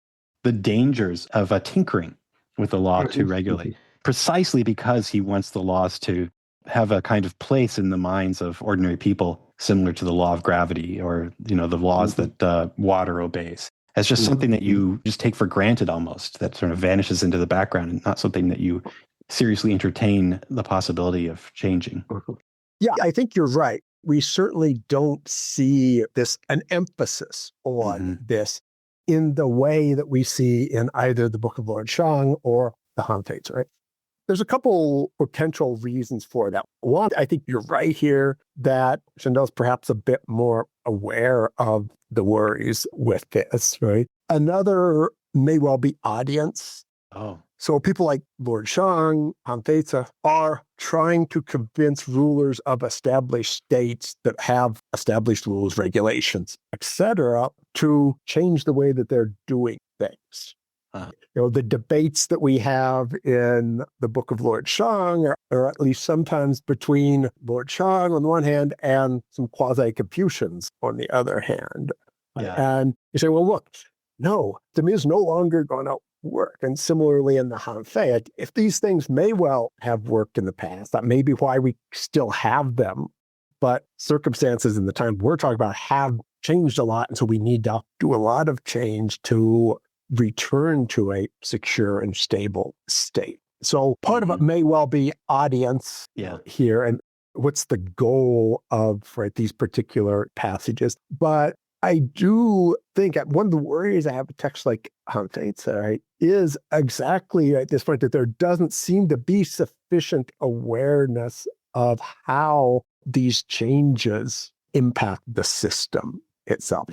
the dangers of tinkering with the law to regulate, precisely because he wants the laws to have a kind of place in the minds of ordinary people, similar to the law of gravity or, the laws that water obeys. As just something that you just take for granted almost, that sort of vanishes into the background and not something that you seriously entertain the possibility of changing. Yeah, I think you're right. We certainly don't see an emphasis on this in the way that we see in either the Book of Lord Shang or the Han-Feizi, right? There's a couple potential reasons for that. One, I think you're right here that Shen Dao is perhaps a bit more aware of the worries with this, right? Another may well be audience. Oh. So people like Lord Shang, Han-Feizi, are trying to convince rulers of established states that have established rules, regulations, etc., to change the way that they're doing things. The debates that we have in the Book of Lord Shang are at least sometimes between Lord Shang on the one hand and some quasi-Confucians on the other hand. Yeah. And you say, well, look, no, the is no longer going to work. And similarly in the Han-Fei, if these things may well have worked in the past, that may be why we still have them, but circumstances in the time we're talking about have changed a lot. And so we need to do a lot of change to return to a secure and stable state. So part of it may well be audience here and what's the goal of these particular passages. But I do think one of the worries I have with texts like Han-Feizi, is exactly at this point that there doesn't seem to be sufficient awareness of how these changes impact the system itself.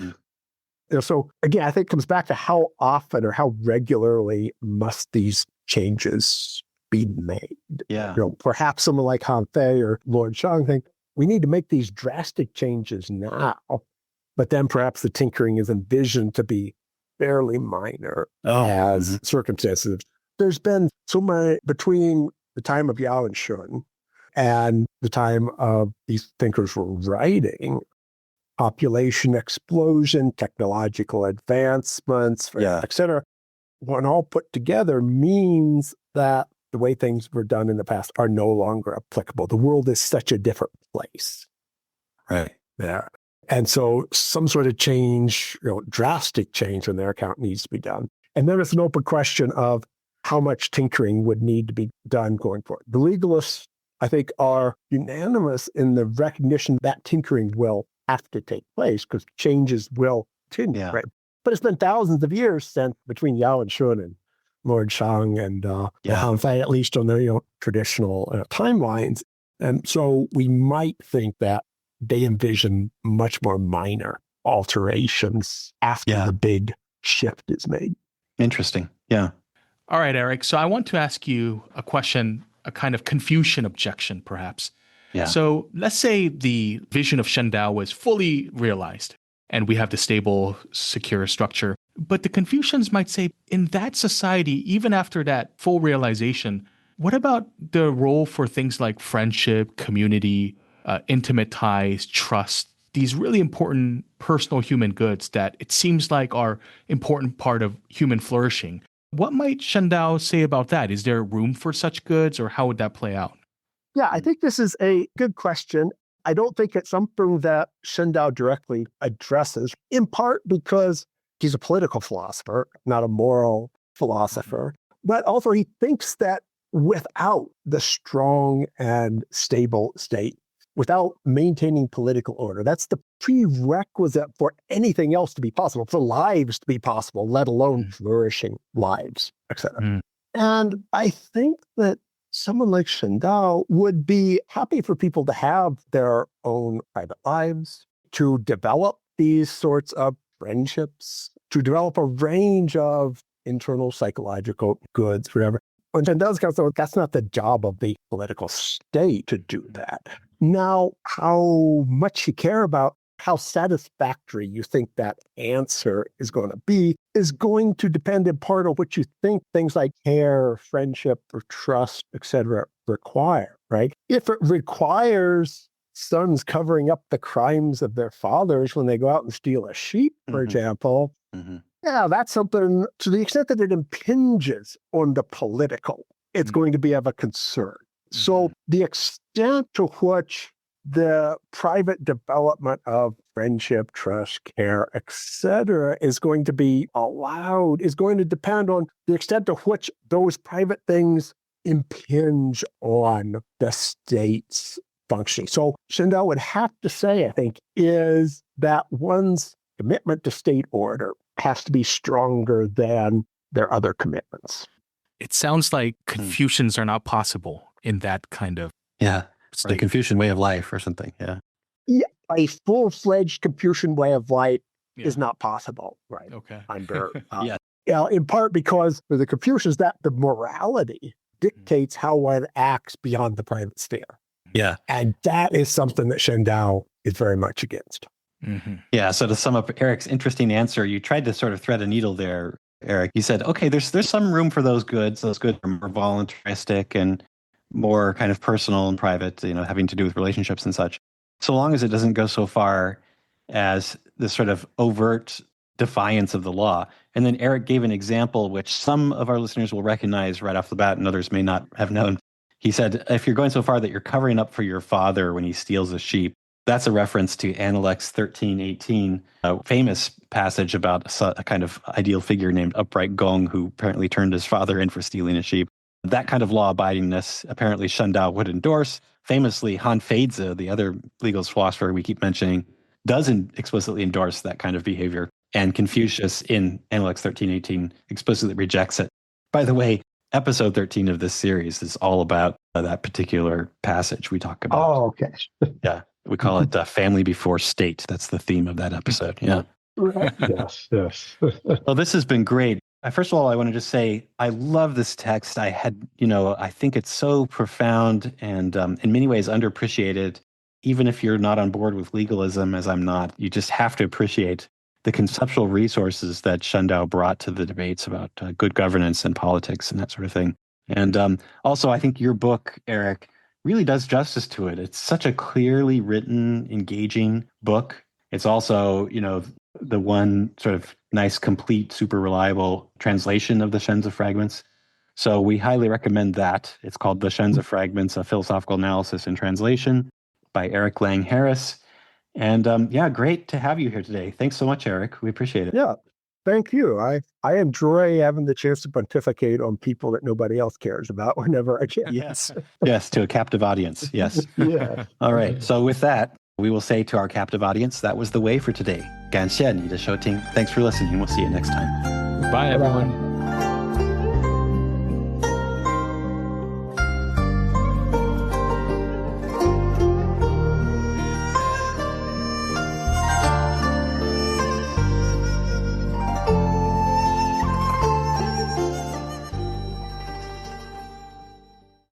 So again, I think it comes back to how often or how regularly must these changes be made. Yeah. Perhaps someone like Han-Fei or Lord Shang think we need to make these drastic changes now, but then perhaps the tinkering is envisioned to be fairly minor as circumstances. There's been so many between the time of Yao and Shun and the time of these thinkers were writing. Population explosion, technological advancements, et cetera, when all put together means that the way things were done in the past are no longer applicable. The world is such a different place. Right. There. And so some sort of change, drastic change on their account needs to be done. And then it's an open question of how much tinkering would need to be done going forward. The legalists, I think, are unanimous in the recognition that tinkering will have to take place because changes will continue, right? But it's been thousands of years since between Yao and Shun and Lord Shang and Han Fei, at least on the traditional timelines. And so we might think that they envision much more minor alterations after the big shift is made. Interesting. Yeah. All right, Eric. So I want to ask you a question, a kind of Confucian objection, perhaps. Yeah. So let's say the vision of Shen Dao was fully realized and we have the stable, secure structure. But the Confucians might say, in that society, even after that full realization, what about the role for things like friendship, community, intimate ties, trust, these really important personal human goods that it seems like are important part of human flourishing? What might Shen Dao say about that? Is there room for such goods, or how would that play out? Yeah, I think this is a good question. I don't think it's something that Shen Dao directly addresses, in part because he's a political philosopher, not a moral philosopher. But also he thinks that without the strong and stable state, without maintaining political order, that's the prerequisite for anything else to be possible, for lives to be possible, let alone flourishing lives, etc. And I think that someone like Shen Dao would be happy for people to have their own private lives, to develop these sorts of friendships, to develop a range of internal psychological goods, whatever. And Shen Dao's kind of, that's not the job of the political state to do that. Now, how much you care about how satisfactory you think that answer is going to be is going to depend in part on what you think things like care, friendship, or trust, etc., require, right? If it requires sons covering up the crimes of their fathers when they go out and steal a sheep, for example, yeah, that's something, to the extent that it impinges on the political, it's going to be of a concern. So the extent to which the private development of friendship, trust, care, etc., is going to be allowed is going to depend on the extent to which those private things impinge on the state's functioning. So Shen Dao would have to say, I think, is that one's commitment to state order has to be stronger than their other commitments. It sounds like Confucians are not possible in that kind of It's the Confucian way of life or something. Yeah. A full-fledged Confucian way of life is not possible, right? Okay. Under in part because for the Confucians, that the morality dictates how one acts beyond the private sphere. Yeah. And that is something that Shen Dao is very much against. Yeah. So to sum up Eric's interesting answer, you tried to sort of thread a needle there, Eric. You said, okay, there's some room for those goods. Those goods are more voluntaristic and more kind of personal and private, having to do with relationships and such. So long as it doesn't go so far as this sort of overt defiance of the law. And then Eric gave an example, which some of our listeners will recognize right off the bat and others may not have known. He said, if you're going so far that you're covering up for your father when he steals a sheep, that's a reference to Analects 13:18, a famous passage about a kind of ideal figure named Upright Gong, who apparently turned his father in for stealing a sheep. That kind of law-abidingness, apparently Shen Dao would endorse. Famously, Han Feizi, the other legalist philosopher we keep mentioning, doesn't explicitly endorse that kind of behavior. And Confucius in Analects 13:18 explicitly rejects it. By the way, episode 13 of this series is all about that particular passage we talk about. Oh, okay. Yeah. We call it Family Before State. That's the theme of that episode. Yeah. Yes. Well, this has been great. First of all, I want to just say I love this text. I think it's so profound and in many ways underappreciated. Even if you're not on board with legalism, as I'm not, you just have to appreciate the conceptual resources that Shen Dao brought to the debates about good governance and politics and that sort of thing. And also, I think your book, Eric, really does justice to it. It's such a clearly written, engaging book. It's also, the one sort of nice, complete, super reliable translation of the Shenzi Fragments. So we highly recommend that. It's called The Shenzi Fragments, A Philosophical Analysis and Translation by Eric Lang Harris. And great to have you here today. Thanks so much, Eric. We appreciate it. Yeah. Thank you. I enjoy having the chance to pontificate on people that nobody else cares about whenever I can. Yes. Yes, to a captive audience. Yes. Yeah. All right. So with that, we will say to our captive audience, that was the way for today. 感谢你的收听. Thanks for listening. We'll see you next time. Bye, everyone.